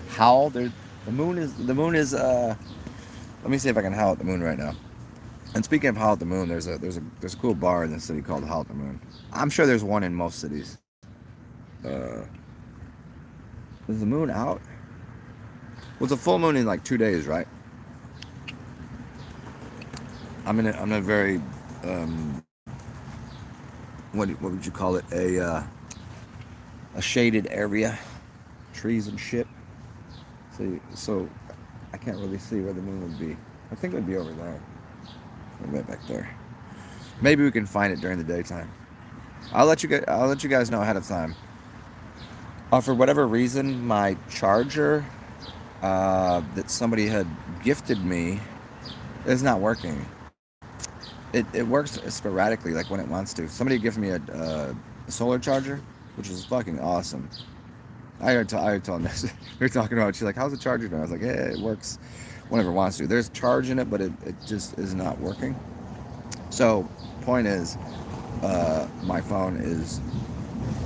Speaker 1: Howl. The moon is let me see if I can howl at the moon right now. And speaking of howl at the moon, there's a cool bar in the city called Howl at the Moon. I'm sure there's one in most cities. Is the moon out? Well, it's a full moon in like 2 days, right? I'm in a very what would you call it? A shaded area, trees and shit. So I can't really see where the moon would be. I think it would be over there, right back there. Maybe we can find it during the daytime. I'll let you guys know ahead of time. For whatever reason, my charger that somebody had gifted me is not working. It works sporadically, like when it wants to. Somebody gifted me a solar charger, which is fucking awesome. I told him this. We were talking about it. She's like, how's the charger doing? I was like, yeah, it works whenever it wants to. There's charge in it, but it just is not working. So, point is, my phone is...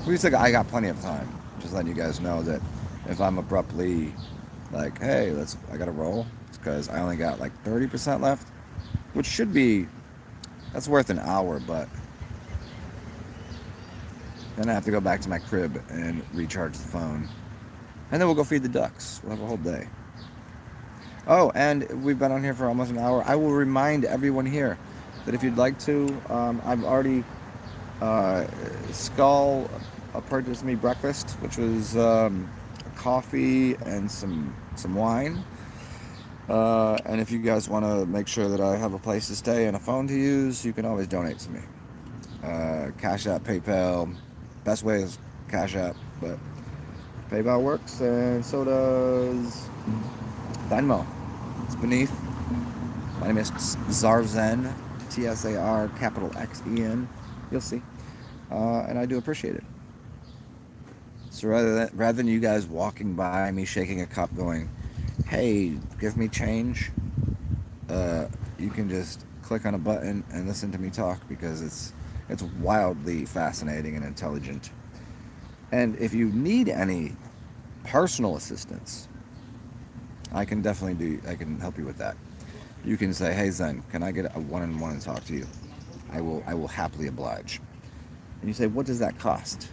Speaker 1: I got plenty of time. Just letting you guys know that if I'm abruptly like, hey, I gotta roll, it's because I only got like 30% left, which should be... That's worth an hour, but then I have to go back to my crib and recharge the phone. And then we'll go feed the ducks. We'll have a whole day. Oh, and we've been on here for almost an hour. I will remind everyone here that if you'd like to, I've already... Skull purchased me breakfast, which was coffee and some wine. And if you guys want to make sure that I have a place to stay and a phone to use, you can always donate to me. CashApp, PayPal. Best way is CashApp, but PayPal works, and so does Venmo. It's beneath. My name is TsarXen, TSAR, capital XEN. You'll see. And I do appreciate it. So rather than you guys walking by me shaking a cup going, hey, give me change, you can just click on a button and listen to me talk, because it's wildly fascinating and intelligent. And if you need any personal assistance, I can help you with that. You can say, hey Zen, can I get a one-on-one and talk to you? I will happily oblige. And you say, what does that cost?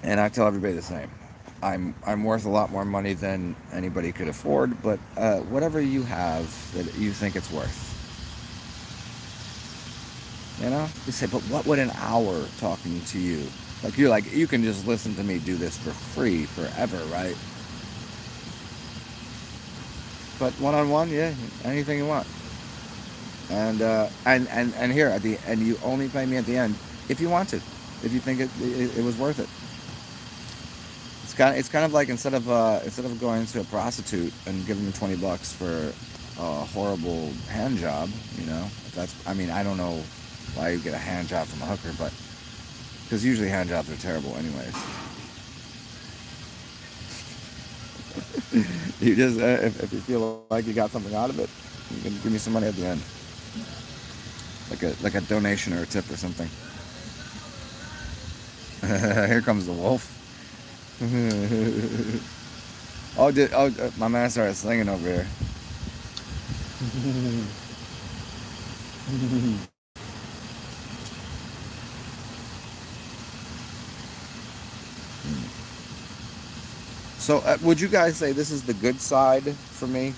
Speaker 1: And I tell everybody the same. I'm worth a lot more money than anybody could afford, but whatever you have that you think it's worth. You know? You say, but what would an hour talking to you? Like, you can just listen to me do this for free forever, right? But one-on-one, yeah, anything you want. And here at the end, you only pay me at the end if you want to, if you think it was worth it. It's kind of like instead of going to a prostitute and giving them $20 for a horrible hand job, you know. If that's, I mean, I don't know why you get a hand job from a hooker, but because usually hand jobs are terrible, anyways. You just if you feel like you got something out of it, you can give me some money at the end, like a donation or a tip or something. Here comes the wolf. My man started singing over here. So, would you guys say this is the good side for me?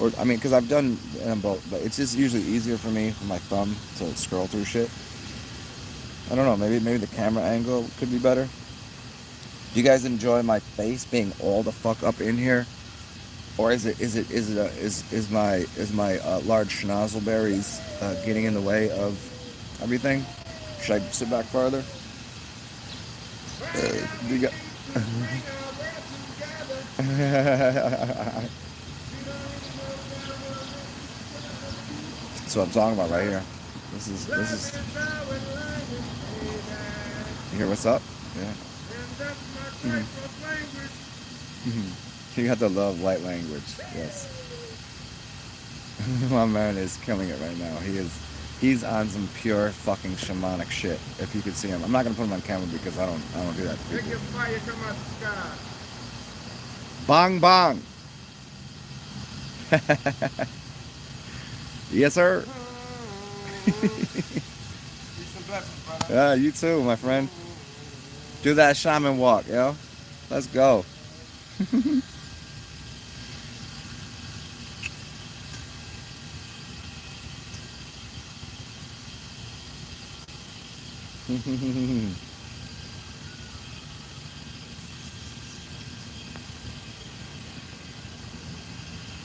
Speaker 1: Or, I mean, because I've done them both, but it's just usually easier for me with my thumb to scroll through shit. I don't know, maybe the camera angle could be better. Do you guys enjoy my face being all the fuck up in here, or is my large schnozzleberries getting in the way of everything? Should I sit back farther? Do you got... That's what I'm talking about right here. This is. You hear what's up? Yeah. You got the love light language. Yes. My man is killing it right now. He's on some pure fucking shamanic shit. If you could see him, I'm not gonna put him on camera because I don't do that to people. Bong bong. Yes, sir. Yeah, you too, my friend. Do that shaman walk, yo. Let's go.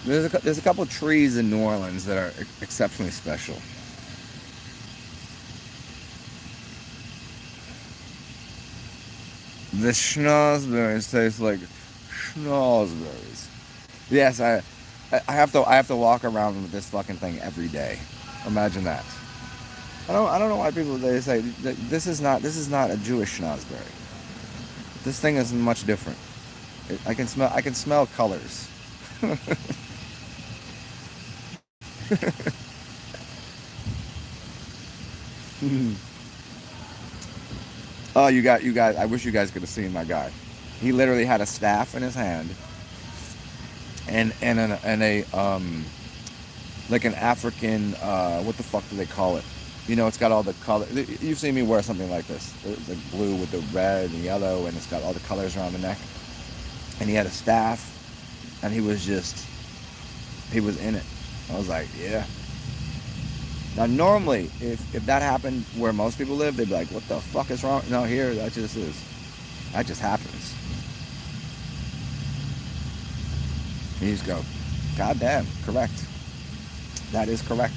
Speaker 1: There's a couple trees in New Orleans that are exceptionally special. The schnozberries taste like schnozberries. Yes, I have to walk around with this fucking thing every day. Imagine that. I don't know why people they say this is not a Jewish schnozberry. This thing is much different. I can smell colors. Oh, you guys! I wish you guys could have seen my guy. He literally had a staff in his hand, and a like an African what the fuck do they call it? You know, it's got all the color. You've seen me wear something like this. It's like blue with the red and yellow, and it's got all the colors around the neck. And he had a staff, and he was in it. I was like, yeah. Now, normally, if that happened where most people live, they'd be like, what the fuck is wrong? No, here, that just happens. You just go, God damn, correct. That is correct.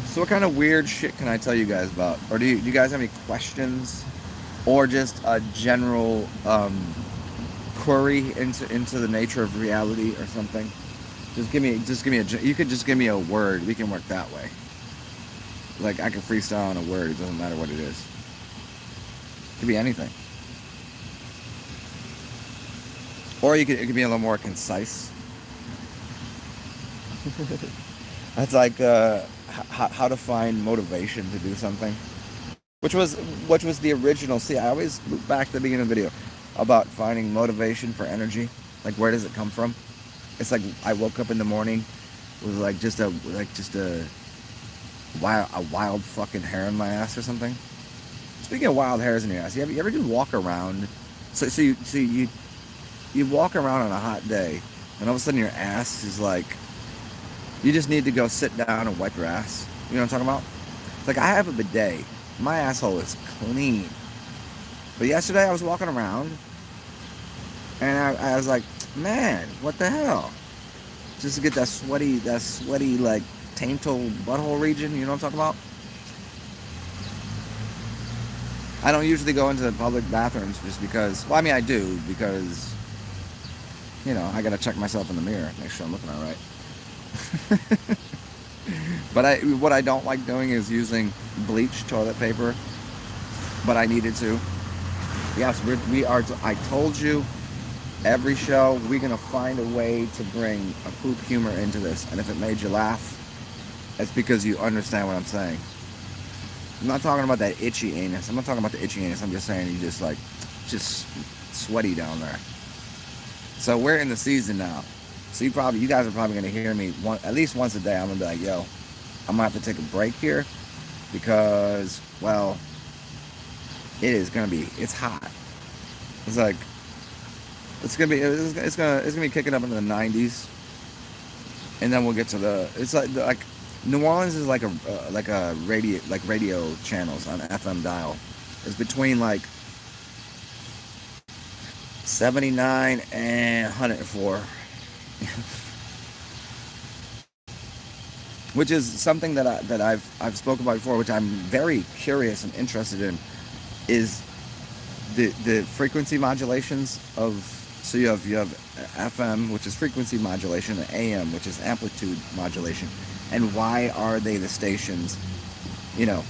Speaker 1: So what kind of weird shit can I tell you guys about? Or do you guys have any questions? Or just a general query into the nature of reality or something? You could just give me a word. We can work that way. Like I can freestyle on a word. It doesn't matter what it is. It could be anything. Or it could be a little more concise. That's like how to find motivation to do something, which was the original. See, I always loop back to the beginning of the video about finding motivation for energy. Like, where does it come from? It's like I woke up in the morning with just a wild fucking hair in my ass or something. Speaking of wild hairs in your ass, you ever do walk around? You walk around on a hot day, and all of a sudden your ass is like, you just need to go sit down and wipe your ass. You know what I'm talking about? It's like, I have a bidet. My asshole is clean. But yesterday I was walking around, and I was like, man, what the hell? Just to get that sweaty, like, taintal butthole region, you know what I'm talking about? I don't usually go into the public bathrooms just because, well, I mean, I do, because, you know, I gotta check myself in the mirror, make sure I'm looking all right. But what I don't like doing is using bleach toilet paper, but I needed to. Yes, we are. I told you, every show we're gonna find a way to bring a poop humor into this, and if it made you laugh, it's because you understand what I'm saying. I'm not talking about that itchy anus. I'm not talking about the itchy anus. I'm just saying you just sweaty down there. So we're in the season now. So you guys are probably gonna hear me at least once a day. I'm gonna be like, yo, I'm gonna have to take a break here because, well, it's hot. It's like, it's gonna be kicking up into the 90s, and then we'll get to it's like New Orleans is like a radio channels on FM dial. It's between like 79 and 104. Which is something that I've spoken about before, which I'm very curious and interested in, is the frequency modulations of. So you have FM, which is frequency modulation, and AM, which is amplitude modulation, and why are they the stations? You know,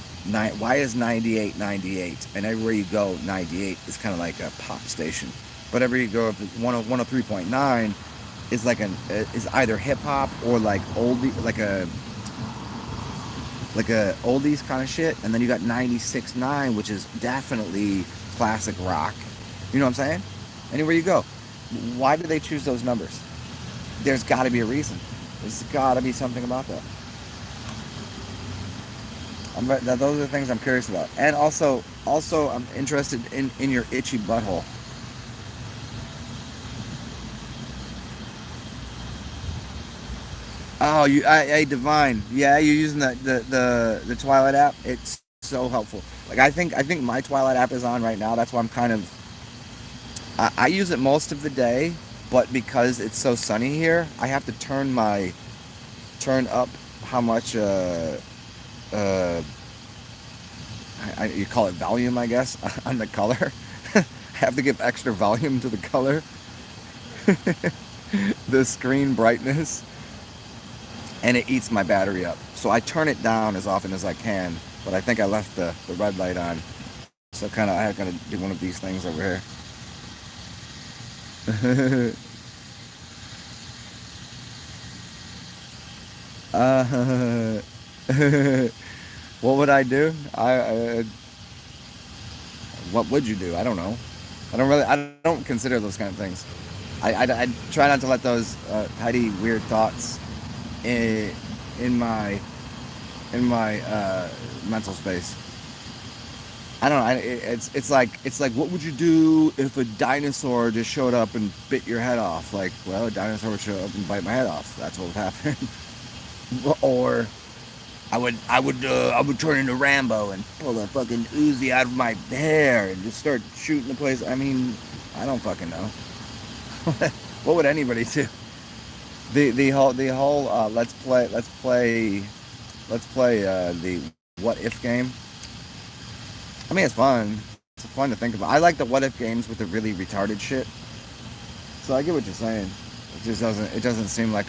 Speaker 1: why is 98 98, and everywhere you go 98 is kind of like a pop station, but everywhere you go up 103.9 is like is either hip hop or like oldie, like a oldies kind of shit, and then you got 96.9, which is definitely classic rock. You know what I'm saying? Anywhere you go, why do they choose those numbers? There's got to be a reason. There's got to be something about that. Those are the things I'm curious about, and also I'm interested in your itchy butthole. Oh, Divine. Yeah, you're using the Twilight app. It's so helpful. Like, I think my Twilight app is on right now. That's why I'm kind of. I use it most of the day, but because it's so sunny here, I have to turn up how much you call it volume, I guess, on the color. I have to give extra volume to the color. The screen brightness. And it eats my battery up. So I turn it down as often as I can, but I think I left the red light on. So I have to do one of these things over here. What would I do? What would you do? I don't know. I don't consider those kind of things. I try not to let those petty, weird thoughts in my mental space. I don't know. It's like what would you do if a dinosaur just showed up and bit your head off? Like, well, a dinosaur would show up and bite my head off. That's what would happen. Or I would turn into Rambo and pull a fucking Uzi out of my hair and just start shooting the place. I mean, I don't fucking know. What would anybody do? The whole let's play the what if game. I mean, it's fun. It's fun to think about. I like the what if games with the really retarded shit. So I get what you're saying. It just doesn't seem like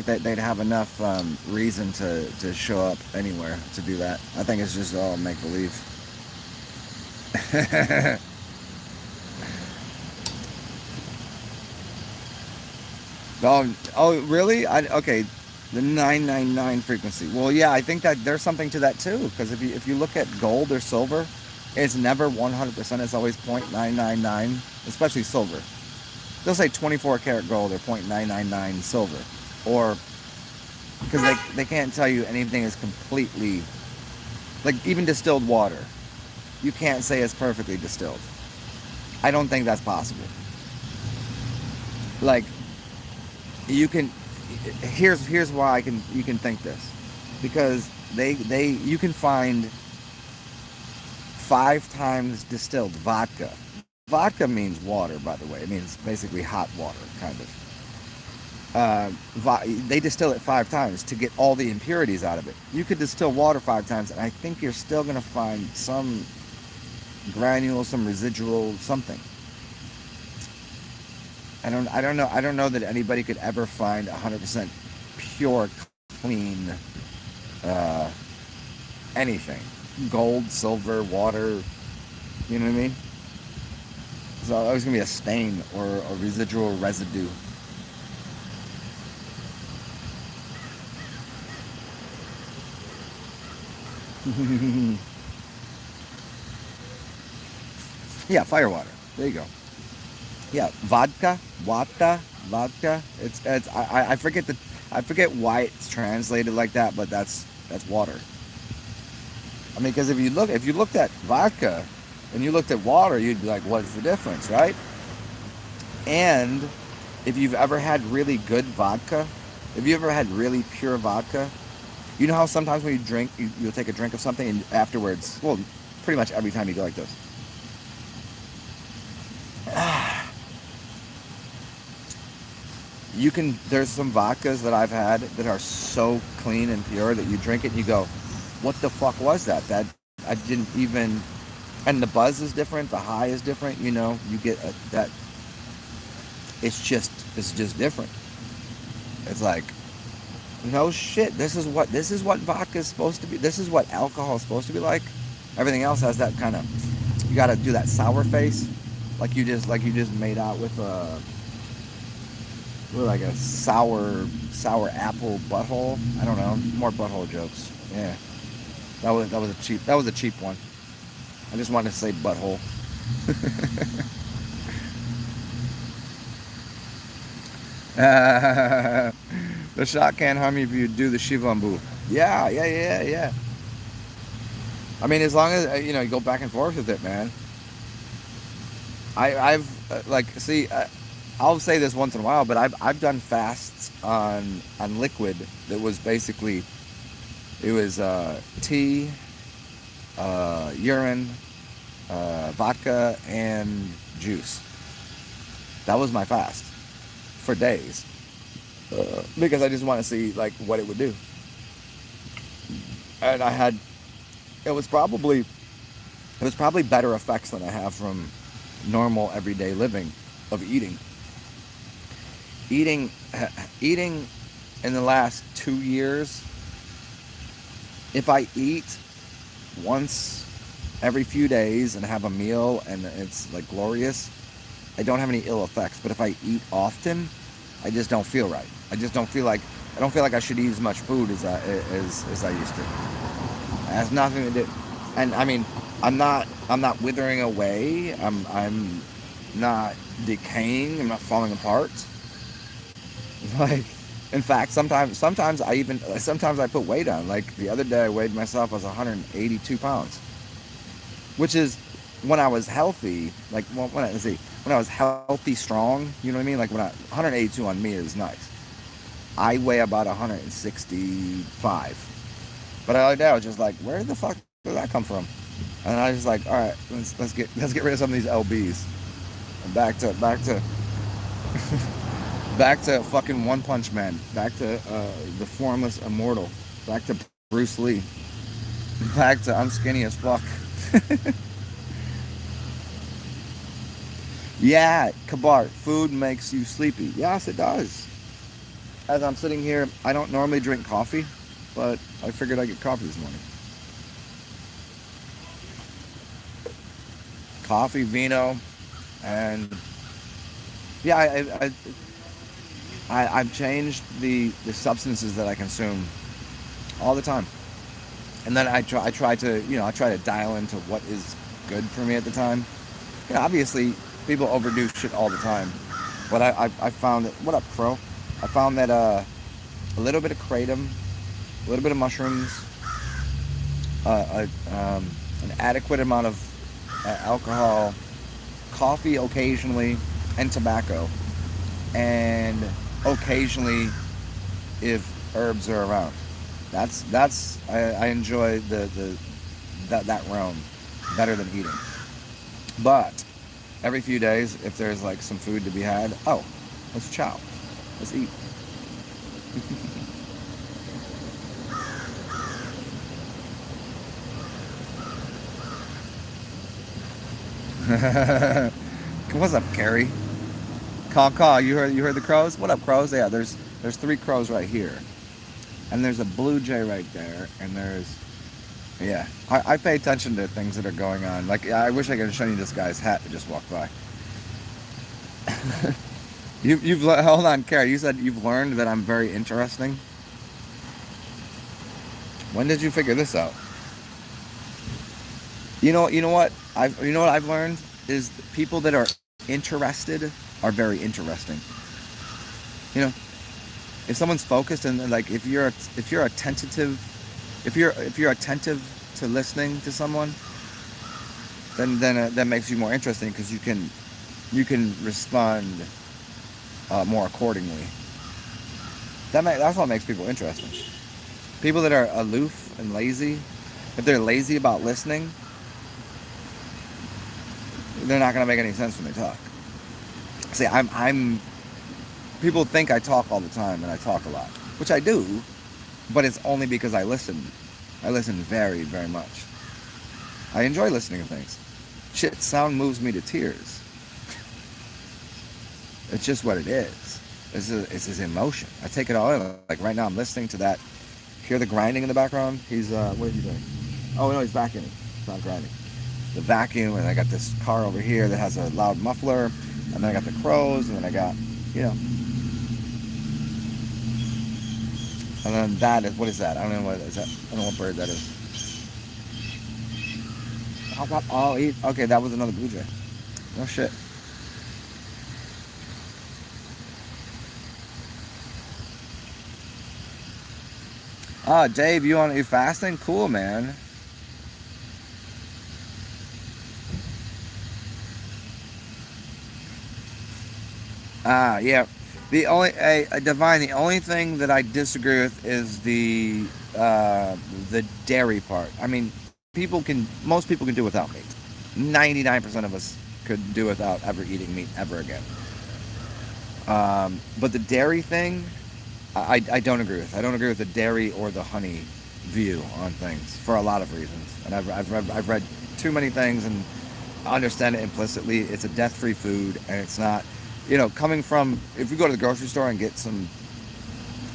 Speaker 1: they'd have enough reason to show up anywhere to do that. I think it's just all make believe. Oh, really? Okay, the 999 frequency. Well, yeah, I think that there's something to that too. Because if you look at gold or silver, it's never 100%. It's always 0.999, especially silver. They'll say 24 karat gold or 0.999 silver, or because they can't tell you anything is completely, like even distilled water. You can't say it's perfectly distilled. I don't think that's possible. Like you can here's why you can think this, because they you can find 5 times distilled vodka. Vodka means water, by the way. It means basically hot water, kind of. They distill it 5 times to get all the impurities out of it. You could distill water 5 times, and I think you're still gonna find some granule, some residual, something. I don't know that anybody could ever find 100% pure, clean uh, anything. Gold, silver, water. You know what I mean? So always gonna be a stain or a residual residue. Yeah, firewater. There you go. Yeah, vodka. I forget I forget why it's translated like that, but that's water. I mean, because if you looked at vodka and you looked at water, you'd be like, what's the difference, right? And if you've ever had really good vodka, if you ever had really pure vodka, you know how sometimes when you drink, you'll take a drink of something and afterwards, well, pretty much every time you go like this. There's some vodkas that I've had that are so clean and pure that you drink it and you go, what the fuck was that? That I didn't even, and the buzz is different, the high is different, you get that, it's just different. It's like, no shit, this is what vodka is supposed to be. This is what alcohol is supposed to be like. Everything else has that kind of, you gotta do that sour face, like you just made out with like a sour apple butthole. I don't know, more butthole jokes. Yeah, that was a cheap one. I just wanted to say butthole. The shot can't harm you if you do the shivambu. Yeah. I mean, as long as you go back and forth with it, man. I've like see. I'll say this once in a while, but I've done fasts on liquid that was basically, it was tea, urine, vodka, and juice. That was my fast for days, because I just want to see like what it would do. And it was probably better effects than I have from normal everyday living of eating eating in the last 2 years. If I eat once every few days and have a meal and it's like glorious, I don't have any ill effects. But if I eat often, I just don't feel right. I don't feel like I should eat as much food as I used to. It has nothing to do. And I mean, I'm not withering away. I'm not decaying. I'm not falling apart. Like, in fact, sometimes I put weight on. Like the other day, I weighed myself, I was 182 pounds, which is when I was healthy. Like when I was healthy, strong. You know what I mean? Like 182 on me is nice. I weigh about 165. But the other day I was just like, where the fuck did that come from? And I was just like, all right, let's get rid of some of these lbs. And back to back to fucking One Punch Man. Back to the formless immortal. Back to Bruce Lee. Back to I'm skinny as fuck. Yeah, Kabar, food makes you sleepy. Yes, it does. As I'm sitting here, I don't normally drink coffee, but I figured I'd get coffee this morning. Coffee, vino, and yeah, I've changed the substances that I consume all the time, and then I try to I try to dial into what is good for me at the time. Obviously people overdo shit all the time, but I found that, what up, Pro? I found that a little bit of kratom, a little bit of mushrooms, an adequate amount of alcohol, coffee occasionally, and tobacco, and occasionally if herbs are around. I enjoy that realm better than eating. But every few days, if there's like some food to be had, oh, let's chow, let's eat. What's up, Carrie? Call. You heard the crows? What up, crows? Yeah, there's three crows right here, and there's a blue jay right there, and there's yeah. I pay attention to things that are going on. Like I wish I could have shown you this guy's hat that just walked by. Hold on, Carrie. You said you've learned that I'm very interesting. When did you figure this out? You know what I've learned is people that are interested are very interesting. You know, if someone's focused and like if you're attentive, if you're attentive to listening to someone, then that makes you more interesting because you can respond more accordingly. That's what makes people interesting. People that are aloof and lazy, if they're lazy about listening, they're not gonna make any sense when they talk. See, I'm people think I talk all the time and I talk a lot, which I do, but it's only because I listen. I listen very, very much. I enjoy listening to things. Shit, sound moves me to tears. It's just what it is. It's his emotion. I take it all in. Like right now, I'm listening to that. Hear the grinding in the background? What is he doing? Oh no, he's vacuuming. It's not grinding. The vacuum, and I got this car over here that has a loud muffler, and then I got the crows, and then I got, and then that is, what is that? I don't know what is that. I don't know what bird that is. Okay, that was another blue jay. No shit. Dave, you fasting? Cool, man. Yeah. Divine. The only thing that I disagree with is the dairy part. I mean, most people can do without meat. 99% of us could do without ever eating meat ever again. But the dairy thing, I don't agree with. I don't agree with the dairy or the honey view on things for a lot of reasons. And I've read too many things and understand it implicitly. It's a death-free food, and it's not. Coming from, if you go to the grocery store and get some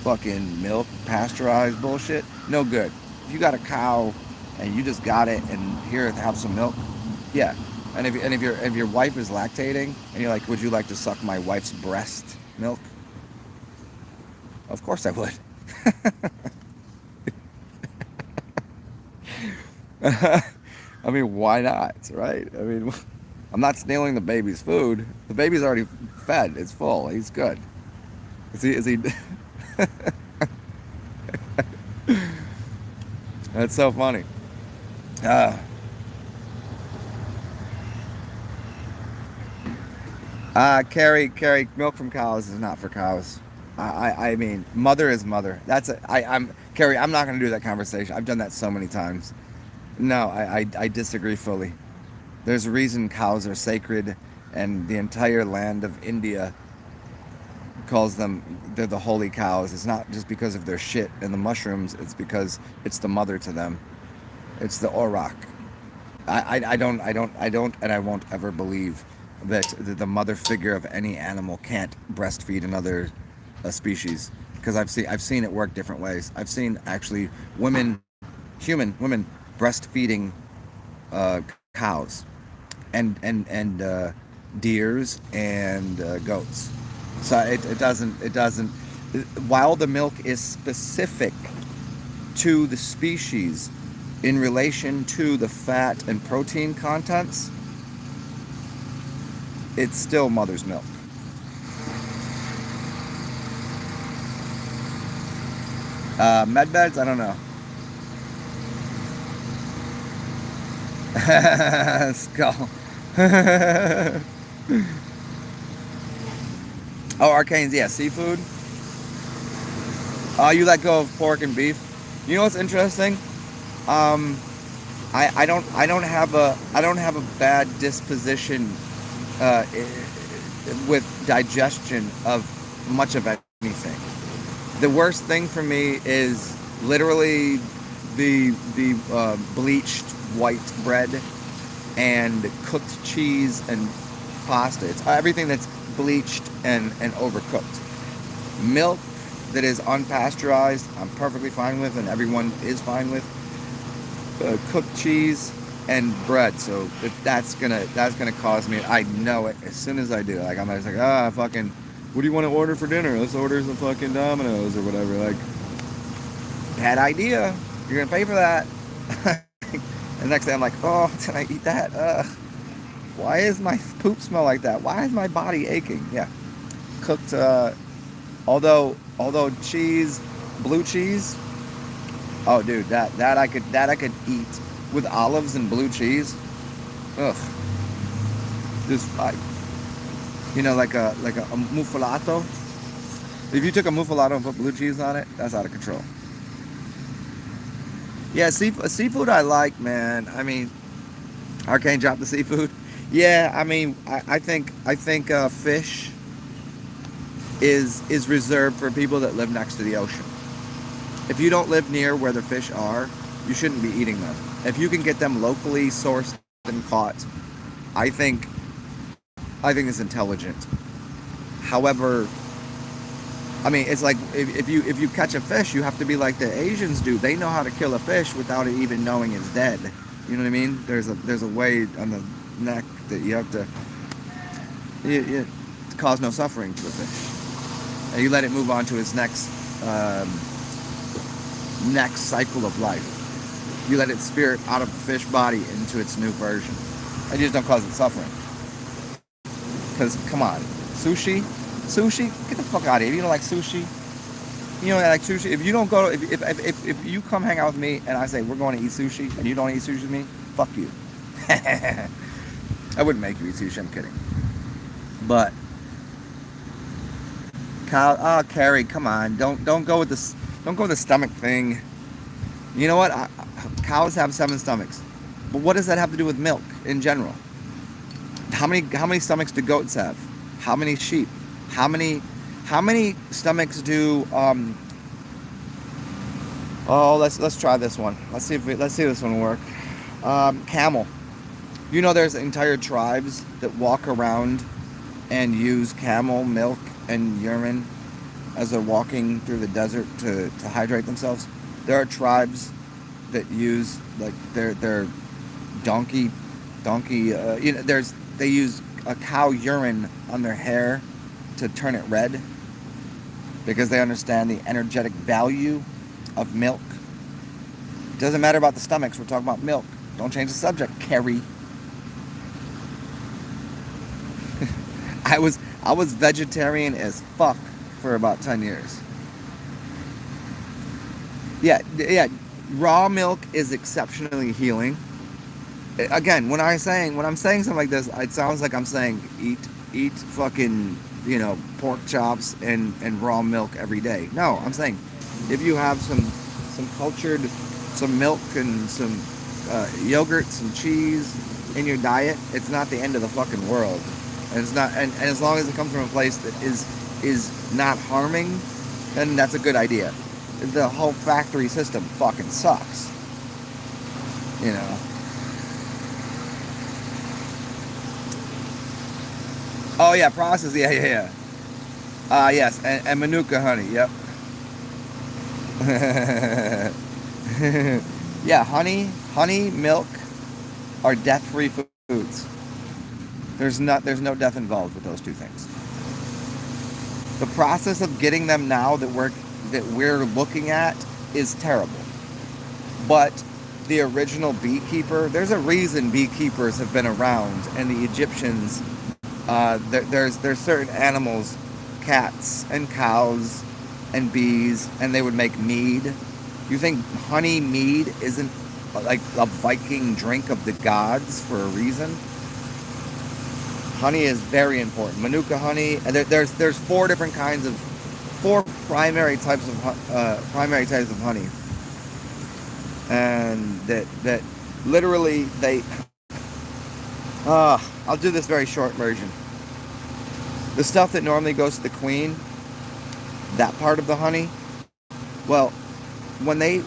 Speaker 1: fucking milk, pasteurized bullshit, no good. If you got a cow and you just got it and here have some milk, yeah. And if your wife is lactating and you're like, would you like to suck my wife's breast milk? Of course I would. I mean, why not, right? I mean, I'm not stealing the baby's food. The baby's already fed. It's full. He's good. Is he? That's so funny. Uh, Carrie, milk from cows is not for cows. I mean, mother is mother. I'm Carrie. I'm not going to do that conversation. I've done that so many times. No, I disagree fully. There's a reason cows are sacred, and the entire land of India calls them, they're the holy cows. It's not just because of their shit and the mushrooms. It's because it's the mother to them. It's the Orak. I don't, and I won't ever believe that the mother figure of any animal can't breastfeed another species, because I've seen it work different ways. I've seen actually human women breastfeeding cows and deers and goats. So it doesn't. While the milk is specific to the species in relation to the fat and protein contents, it's still mother's milk. Med beds, I don't know. Skull. Oh, Arcane's, yeah, seafood. You let go of pork and beef. You know what's interesting? Um, I don't have a bad disposition with digestion of much of anything. The worst thing for me is literally the bleached white bread and cooked cheese and pasta. It's everything that's bleached and overcooked. Milk that is unpasteurized, I'm perfectly fine with, and everyone is fine with. Cooked cheese and bread. So if that's gonna cause me, I know it as soon as I do. Like I'm just like, fucking, what do you want to order for dinner? Let's order some fucking Domino's or whatever. Like, bad idea. You're gonna pay for that. And next day I'm like, oh, can I eat that? Why is my poop smell like that? Why is my body aching? Yeah, cooked. Although cheese, blue cheese. Oh, dude, that I could eat with olives and blue cheese. Ugh, just like a muffalato. If you took a muffalato and put blue cheese on it, that's out of control. Yeah, seafood I like, man. I mean, Arcane dropped the seafood. Yeah, I mean, I think fish is reserved for people that live next to the ocean. If you don't live near where the fish are, you shouldn't be eating them. If you can get them locally sourced and caught, I think it's intelligent. However, I mean, it's like if you catch a fish, you have to be like the Asians do. They know how to kill a fish without it even knowing it's dead. You know what I mean? There's a way on the neck that you have to cause no suffering to a fish, and you let it move on to its next cycle of life. You let its spirit out of the fish body into its new version. And you just don't cause it suffering. Because, come on, sushi, get the fuck out of here. If you don't like sushi, if you don't go, if you come hang out with me and I say we're going to eat sushi and you don't eat sushi with me, fuck you. I wouldn't make you eat sushi. I'm kidding. But Carrie, come on, don't go with this. Don't go with the stomach thing. You know what? Cows have 7 stomachs, but what does that have to do with milk in general? How many stomachs do goats have? How many sheep? How many stomachs do let's try this one. Let's see if this one will work. Camel. You know, there's entire tribes that walk around and use camel milk and urine as they're walking through the desert to hydrate themselves. There are tribes that use like their donkey. They use a cow urine on their hair to turn it red because they understand the energetic value of milk. It doesn't matter about the stomachs. We're talking about milk. Don't change the subject, Carrie. I was vegetarian as fuck for about 10 years. Yeah. Raw milk is exceptionally healing. Again, when I'm saying something like this, it sounds like I'm saying eat fucking pork chops and raw milk every day. No, I'm saying if you have some cultured, some milk and some yogurt, some cheese in your diet, it's not the end of the fucking world. And it's not, and as long as it comes from a place that is not harming, then that's a good idea. The whole factory system fucking sucks. Oh yeah, processed. Yeah. Yes, and Manuka honey. Yep. Yeah, honey, milk are death-free foods. There's no death involved with those two things. The process of getting them now that we're looking at is terrible. But the original beekeeper, there's a reason beekeepers have been around, and the Egyptians, there's certain animals, cats and cows and bees, and they would make mead. You think honey mead isn't like a Viking drink of the gods for a reason? Honey is very important. Manuka honey, and there's four primary types of honey, and that literally they. I'll do this very short version. The stuff that normally goes to the queen, that part of the honey, well, when they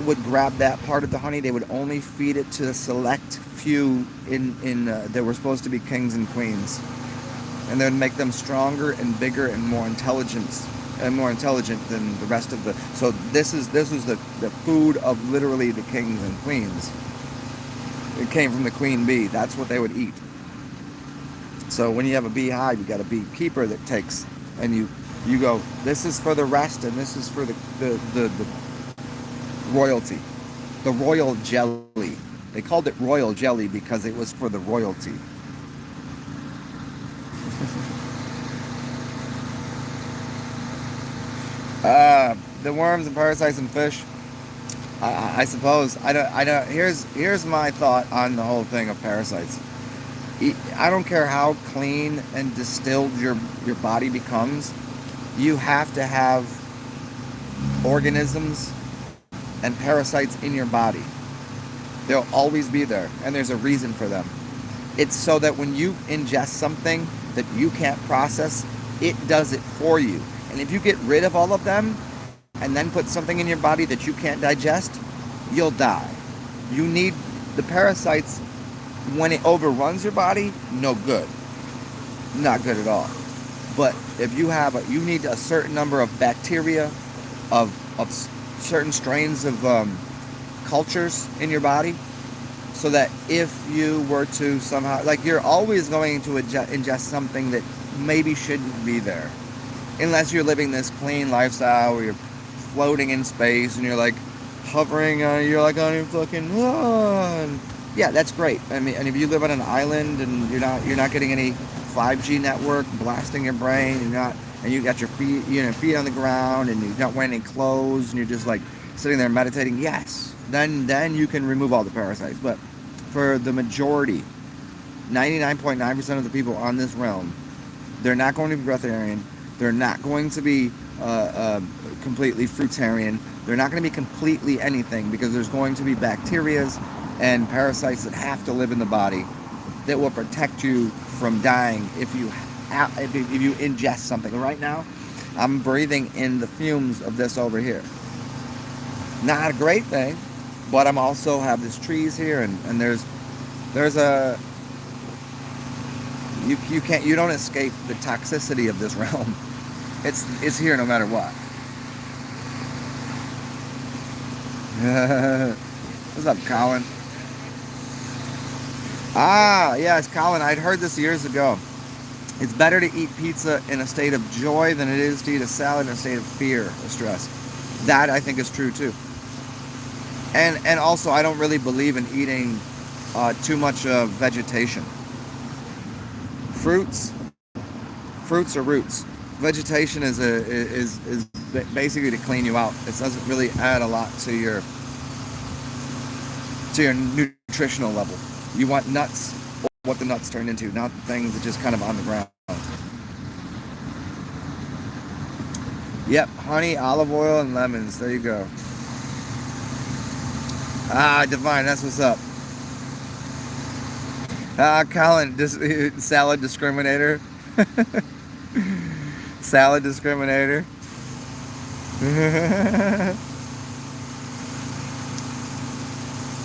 Speaker 1: would grab that part of the honey, they would only feed it to a select few in that were supposed to be kings and queens, and then make them stronger and bigger and more intelligent than the rest of the. So this was the food of literally the kings and queens. It came from the queen bee. That's what they would eat. So when you have a beehive, you got a beekeeper that takes, and you go, this is for the rest, and this is for the royalty, the royal jelly. They called it royal jelly because it was for the royalty. The worms and parasites and fish. I suppose I don't. Here's my thought on the whole thing of parasites. I don't care how clean and distilled your body becomes. You have to have organisms and parasites in your body. They'll always be there, and there's a reason for them. It's so that when you ingest something that you can't process, it does it for you. And if you get rid of all of them and then put something in your body that you can't digest, you'll die. You need the parasites. When it overruns your body, no good. Not good at all. But if you need a certain number of bacteria, of certain strains of cultures in your body, so that if you were to somehow, like, you're always going to ingest something that maybe shouldn't be there, unless you're living this clean lifestyle where you're floating in space and you're like hovering, you're like on your fucking yeah, that's great. I mean, and if you live on an island and you're not getting any 5G network blasting your brain, and you got your feet on the ground, and you're not wearing any clothes, and you're just like sitting there meditating, yes, then you can remove all the parasites. But for the majority, 99.9% of the people on this realm, they're not going to be breatharian. They're not going to be completely fruitarian. They're not going to be completely anything, because there's going to be bacterias and parasites that have to live in the body that will protect you from dying if you ingest something. Right now, I'm breathing in the fumes of this over here. Not a great thing, but I'm also have these trees here, and there's a you don't escape the toxicity of this realm. It's here no matter what. What's up, Colin? Yes, Colin, I'd heard this years ago. It's better to eat pizza in a state of joy than it is to eat a salad in a state of fear or stress. That, I think, is true, too. And also, I don't really believe in eating too much vegetation. Fruits are roots. Vegetation is basically to clean you out. It doesn't really add a lot to your nutritional level. You want nuts, or what the nuts turn into, not the things that just kind of on the ground. Yep, honey, olive oil, and lemons. There you go. Divine, that's what's up. Colin, salad discriminator. Salad discriminator.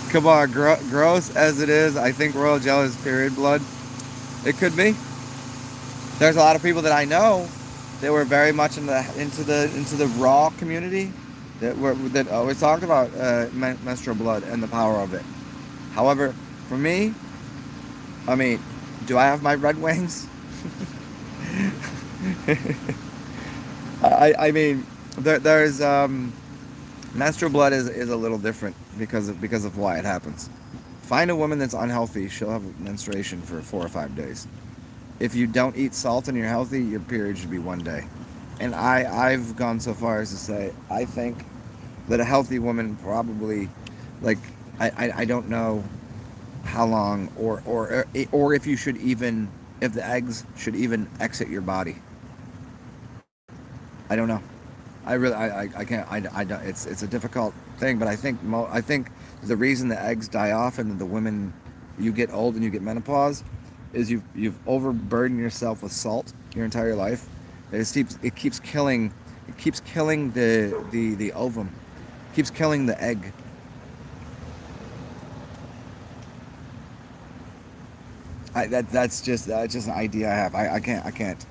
Speaker 1: Come on, gross as it is, I think royal jelly is period blood. It could be. There's a lot of people that I know that were very much into the raw community that always talked about menstrual blood and the power of it. However, for me, I mean, do I have my red wings? I mean, there's menstrual blood is a little different because of why it happens. Find a woman that's unhealthy; she'll have menstruation for 4 or 5 days. If you don't eat salt and you're healthy, your period should be 1 day. And I've gone so far as to say I think that a healthy woman probably, like, I don't know how long or if you should even, if the eggs should even exit your body. I don't know. I really I can't I don't, it's a difficult thing, but I think the reason the eggs die off and the women, you get old and you get menopause is you've overburdened yourself with salt your entire life. It keeps killing the ovum, keeps killing the egg. That's just an idea I have. I can't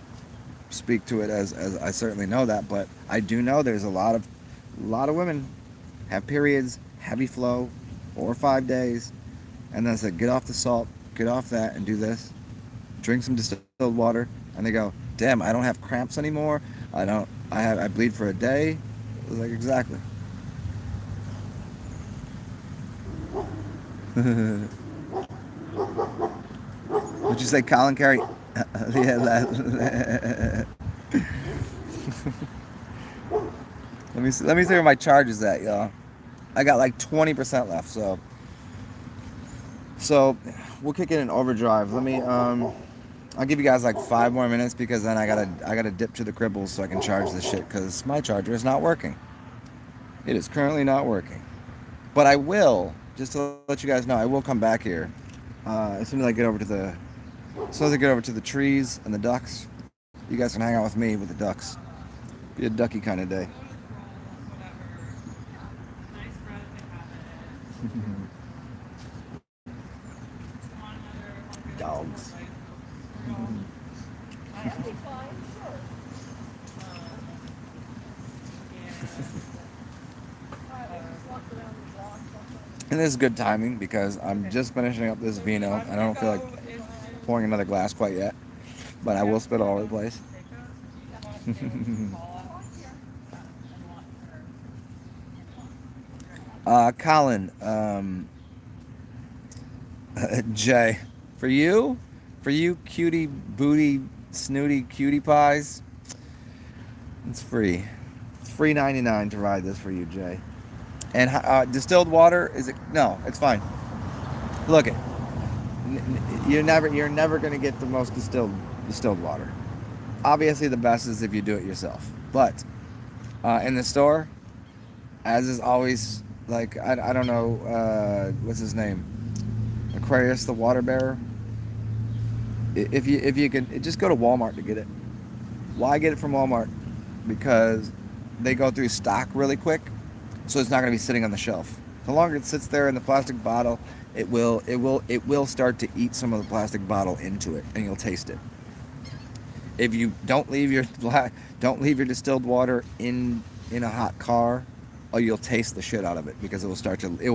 Speaker 1: speak to it as I certainly know that, but I do know there's a lot of women have periods, heavy flow, 4 or 5 days, and then I said, get off the salt, get off that, and do this. Drink some distilled water, and they go, damn, I don't have cramps anymore. I bleed for a day. I was like, exactly. Would you say Colin Carey? Yeah, let me see where my charge is at, y'all. I got like 20% left, so we'll kick it in overdrive. I'll give you guys like 5 more minutes because then I gotta dip to the cribbles so I can charge this shit because my charger is not working. It is currently not working, but I will, just to let you guys know, I will come back here as soon as I get over to the trees and the ducks. You guys can hang out with me with the ducks. Be a ducky kind of day. Dogs. And this is good timing because I'm just finishing up this vino and I don't feel like pouring another glass quite yet, but I will spit all over the place. Colin, Jay, for you, cutie booty snooty cutie pies, it's free. It's free 99 to ride this for you, Jay. And distilled water, is it? No, it's fine. Look it, you're never gonna get the most distilled water. Obviously, the best is if you do it yourself. But in the store, as is always, like I don't know what's his name, Aquarius the water bearer. If you can just go to Walmart to get it. Why get it from Walmart? Because they go through stock really quick, so it's not going to be sitting on the shelf. The longer it sits there in the plastic bottle, it will start to eat some of the plastic bottle into it, and you'll taste it. If you don't leave your distilled water in a hot car, or you'll taste the shit out of it because it will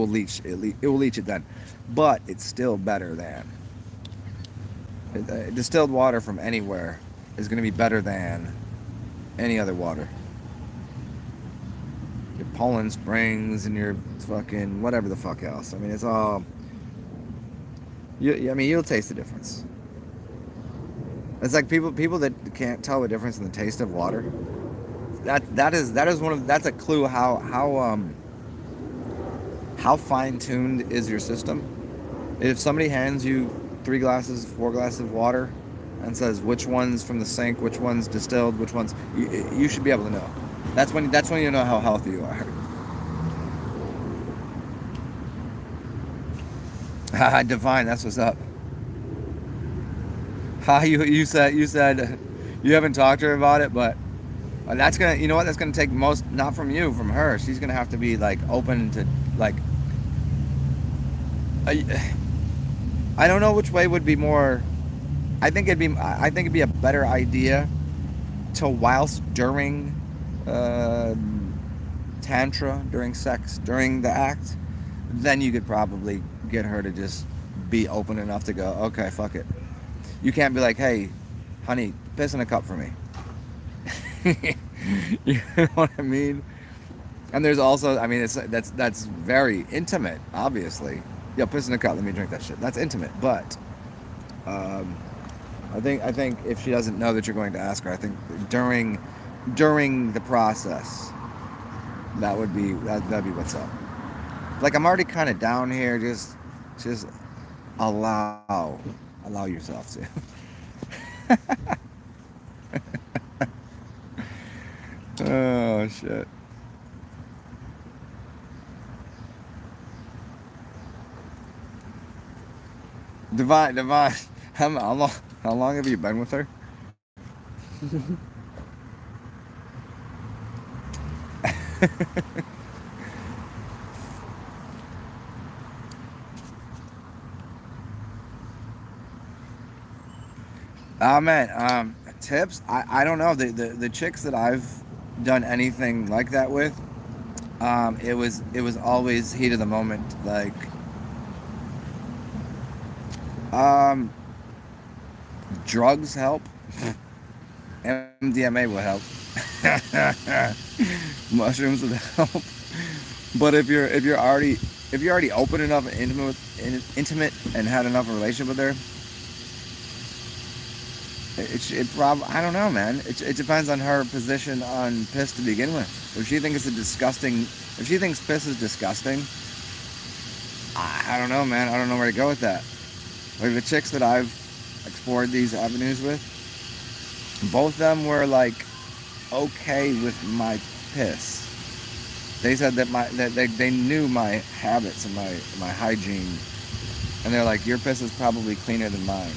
Speaker 1: leach it then. But it's still better than distilled water from anywhere is going to be better than any other water. Your Poland Springs and your fucking whatever the fuck else. I mean, it's all. I mean, you'll taste the difference. It's like people that can't tell the difference in the taste of water. That's a clue how fine tuned is your system. If somebody hands you 4 glasses of water, and says which one's from the sink, which one's distilled, which one's you should be able to know. That's when you know how healthy you are. Divine, that's what's up. You said you haven't talked to her about it, but that's gonna, you know what, that's gonna take most, not from you, from her. She's gonna have to be like open to, like, I don't know which way would be more. I think it'd be a better idea to, whilst during tantra, during sex, during the act, then you could probably get her to just be open enough to go, okay, fuck it. You can't be like, hey, honey, piss in a cup for me. You know what I mean? And there's also, I mean, that's very intimate, obviously. Yo, piss in a cup. Let me drink that shit. That's intimate, but um, I think if she doesn't know that you're going to ask her, I think during the process, that'd be what's up. Like I'm already kind of down here. Just allow allow yourself to. Oh shit. Divine. How long have you been with her? Oh man, tips. I don't know the chicks that I've done anything like that with. It was always heat of the moment. Like, um, drugs help. MDMA will help. Mushrooms would help. But if you're already open enough and intimate and had enough relationship with her, it probably, I don't know, man. It depends on her position on piss to begin with. If she thinks piss is disgusting, I don't know, man. I don't know where to go with that. Like the chicks that I've explored these avenues with, both of them were like okay with my piss. They said that they knew my habits and my hygiene, and they're like, your piss is probably cleaner than mine.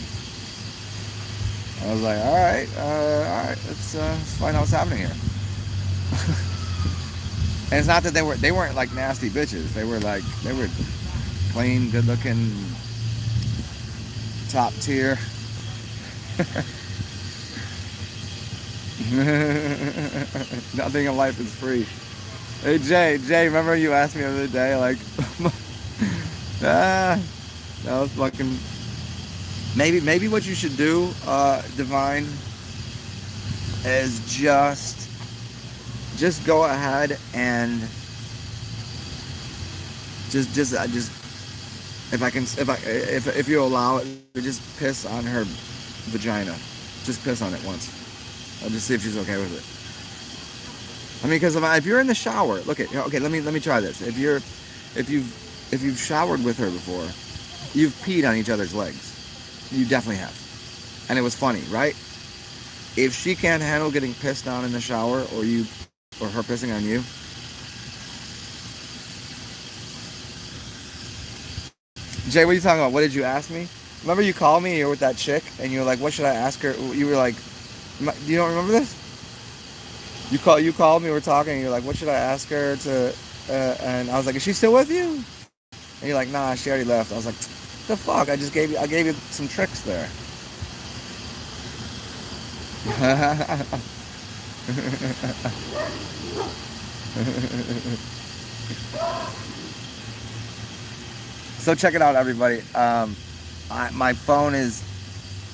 Speaker 1: I was like, all right, let's find out what's happening here. And it's not that they weren't like nasty bitches. They were clean, good looking, top tier. Nothing in life is free. Hey Jay, remember you asked me the other day, like, ah, that was fucking. Maybe what you should do, Divine, is just go ahead and just if I can if you allow it, just piss on her vagina, just piss on it once. I'll just see if she's okay with it. I mean, because if you're in the shower, look at, okay, let me try this. If you've showered with her before, you've peed on each other's legs. You definitely have, and it was funny, right? If she can't handle getting pissed on in the shower, or her pissing on you, Jay, what are you talking about? What did you ask me? Remember you called me, you were with that chick, and you were like, what should I ask her? You were like, you don't remember this? You called me, we were talking, and you're like, what should I ask her to, and I was like, is she still with you? And you're like, nah, she already left. I was like, the fuck? I gave you some tricks there. So check it out, everybody. My phone is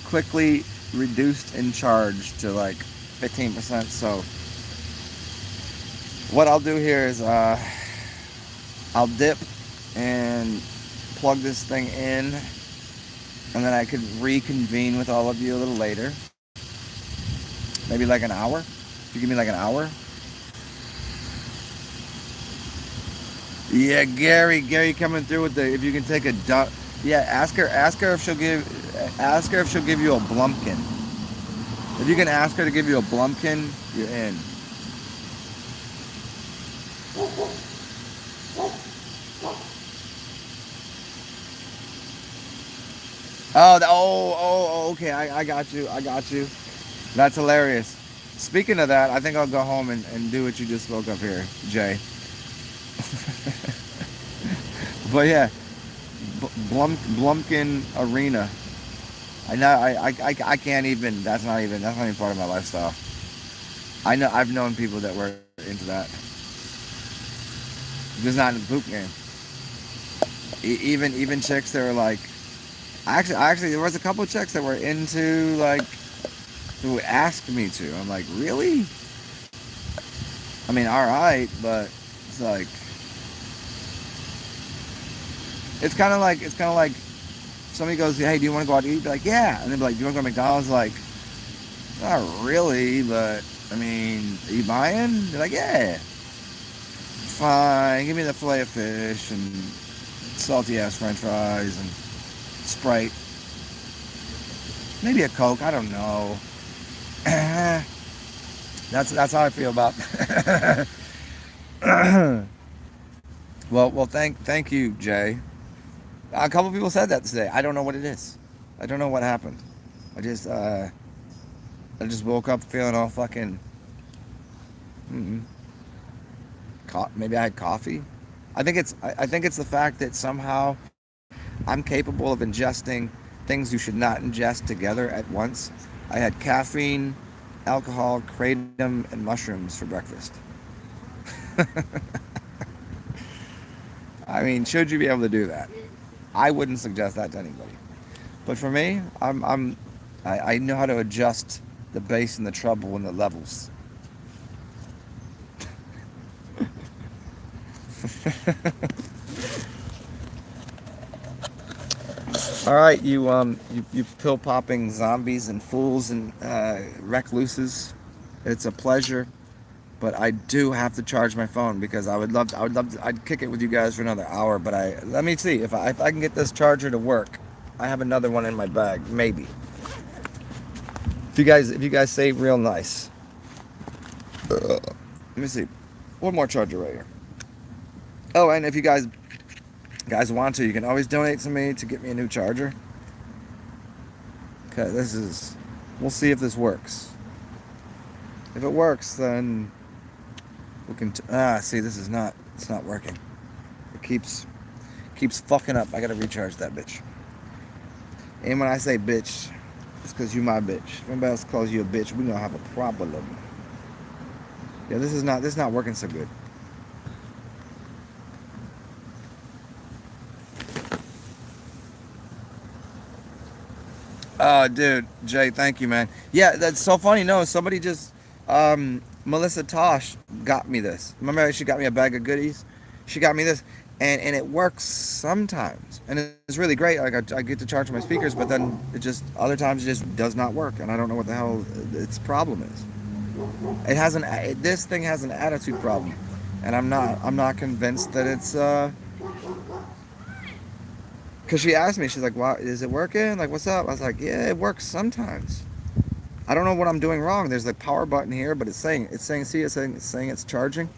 Speaker 1: quickly reduced in charge to like 15%. So what I'll do here is I'll dip and plug this thing in, and then I could reconvene with all of you a little later. Maybe like an hour. If you give me like an hour. Yeah, Gary coming through with the, if you can take a duck. Yeah, ask her if she'll give you a blumpkin. If you can ask her to give you a blumpkin, you're in. Okay, I got you. That's hilarious. Speaking of that, I think I'll go home and do what you just spoke of here, Jay. But yeah, Blumpkin Arena. I know I can't even. That's not even part of my lifestyle. I know I've known people that were into that. Just not in the poop game. Even chicks that were like, actually there was a couple of chicks that were into like, who asked me to. I'm like, really? I mean, all right, but it's like it's kind of like somebody goes, hey, do you want to go out to eat? Be like, yeah, and they'd be like, do you want to go to McDonald's? Like, not really, but I mean, are you buying? They're like, yeah, fine. Give me the fillet of fish and salty ass French fries and Sprite, maybe a Coke. I don't know. That's how I feel about. well, thank you, Jay. A couple people said that today. I don't know what it is. I don't know what happened. I just I just woke up feeling all fucking. Mm, maybe I had coffee. I think it's the fact that somehow I'm capable of ingesting things you should not ingest together at once. I had caffeine, alcohol, kratom, and mushrooms for breakfast. I mean, should you be able to do that? I wouldn't suggest that to anybody. But for me, I know how to adjust the bass and the treble and the levels. All right, you pill popping zombies and fools and recluses. It's a pleasure, but I do have to charge my phone because I'd kick it with you guys for another hour. But let me see if I can get this charger to work. I have another one in my bag, maybe. If you guys say real nice. Let me see, one more charger right here. Oh, and if you guys want to, you can always donate to me to get me a new charger. Okay, we'll see if this works. If it works, then we can, see, it's not working. It keeps fucking up. I gotta recharge that bitch. And when I say bitch, it's because you my bitch. If anybody else calls you a bitch, we gonna have a problem. Yeah, this is not working so good. Oh, dude, Jay, thank you, man. Yeah, that's so funny. No, somebody just, Melissa Tosh got me this. Remember, she got me a bag of goodies. She got me this, and it works sometimes, and it's really great. Like I get to charge my speakers, but then it just other times it just does not work, and I don't know what the hell its problem is. This thing has an attitude problem, and I'm not convinced that it's Cause she asked me, she's like, "Wow, is it working? Like, what's up?" I was like, "Yeah, it works sometimes. I don't know what I'm doing wrong. There's the power button here, but see, it's saying it's charging.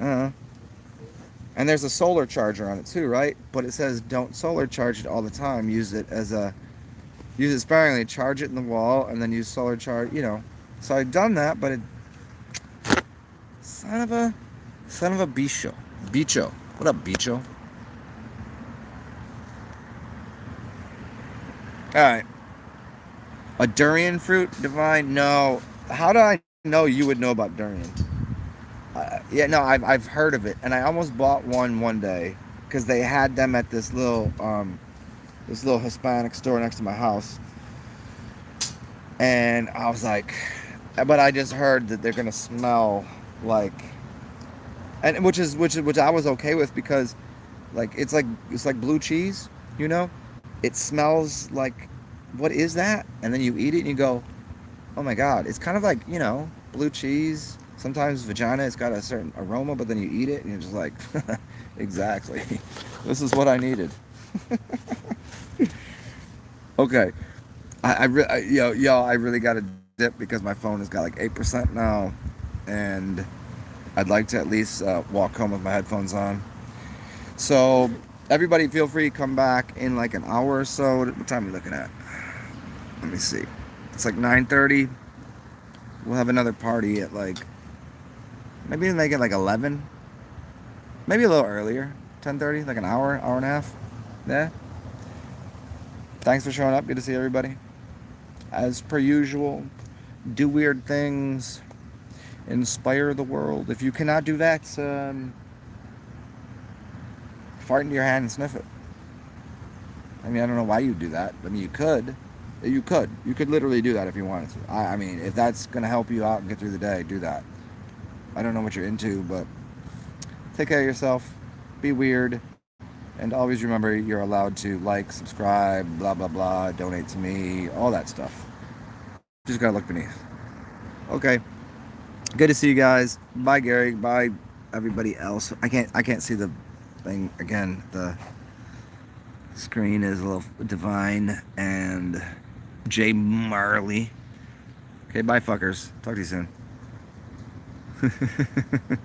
Speaker 1: Uh, and there's a solar charger on it too, right? But it says don't solar charge it all the time. Use it sparingly. Charge it in the wall, and then use solar charge. You know. So I've done that, but son of a bicho. What up, bicho? All right. A durian fruit, Divine? No. How do I know you would know about durian? Yeah, no, I've heard of it, and I almost bought one day because they had them at this little Hispanic store next to my house, and I was like, but I just heard that they're gonna smell like, and which I was okay with because, like it's like blue cheese, you know, it smells like, what is that? And then you eat it and you go, oh my god, it's kind of like, you know, blue cheese. Sometimes vagina, it's got a certain aroma, but then you eat it and you're just like, exactly. This is what I needed. Okay. I really got to dip because my phone has got like 8% now. And I'd like to at least walk home with my headphones on. So, everybody feel free to come back in like an hour or so. What time are we looking at? Let me see. It's like 9:30. We'll have another party at like, maybe make it like 11. Maybe a little earlier. 10:30, like an hour and a half. Yeah. Thanks for showing up. Good to see everybody. As per usual, do weird things. Inspire the world. If you cannot do that, fart into your hand and sniff it. I mean, I don't know why you'd do that. I mean, you could. You could literally do that if you wanted to. I mean, if that's going to help you out and get through the day, do that. I don't know what you're into, but take care of yourself. Be weird. And always remember you're allowed to like, subscribe, blah, blah, blah, donate to me, all that stuff. Just gotta look beneath. Okay. Good to see you guys. Bye, Gary. Bye, everybody else. I can't see the thing again. The screen is a little divine and Jay Marley. Okay, bye, fuckers. Talk to you soon.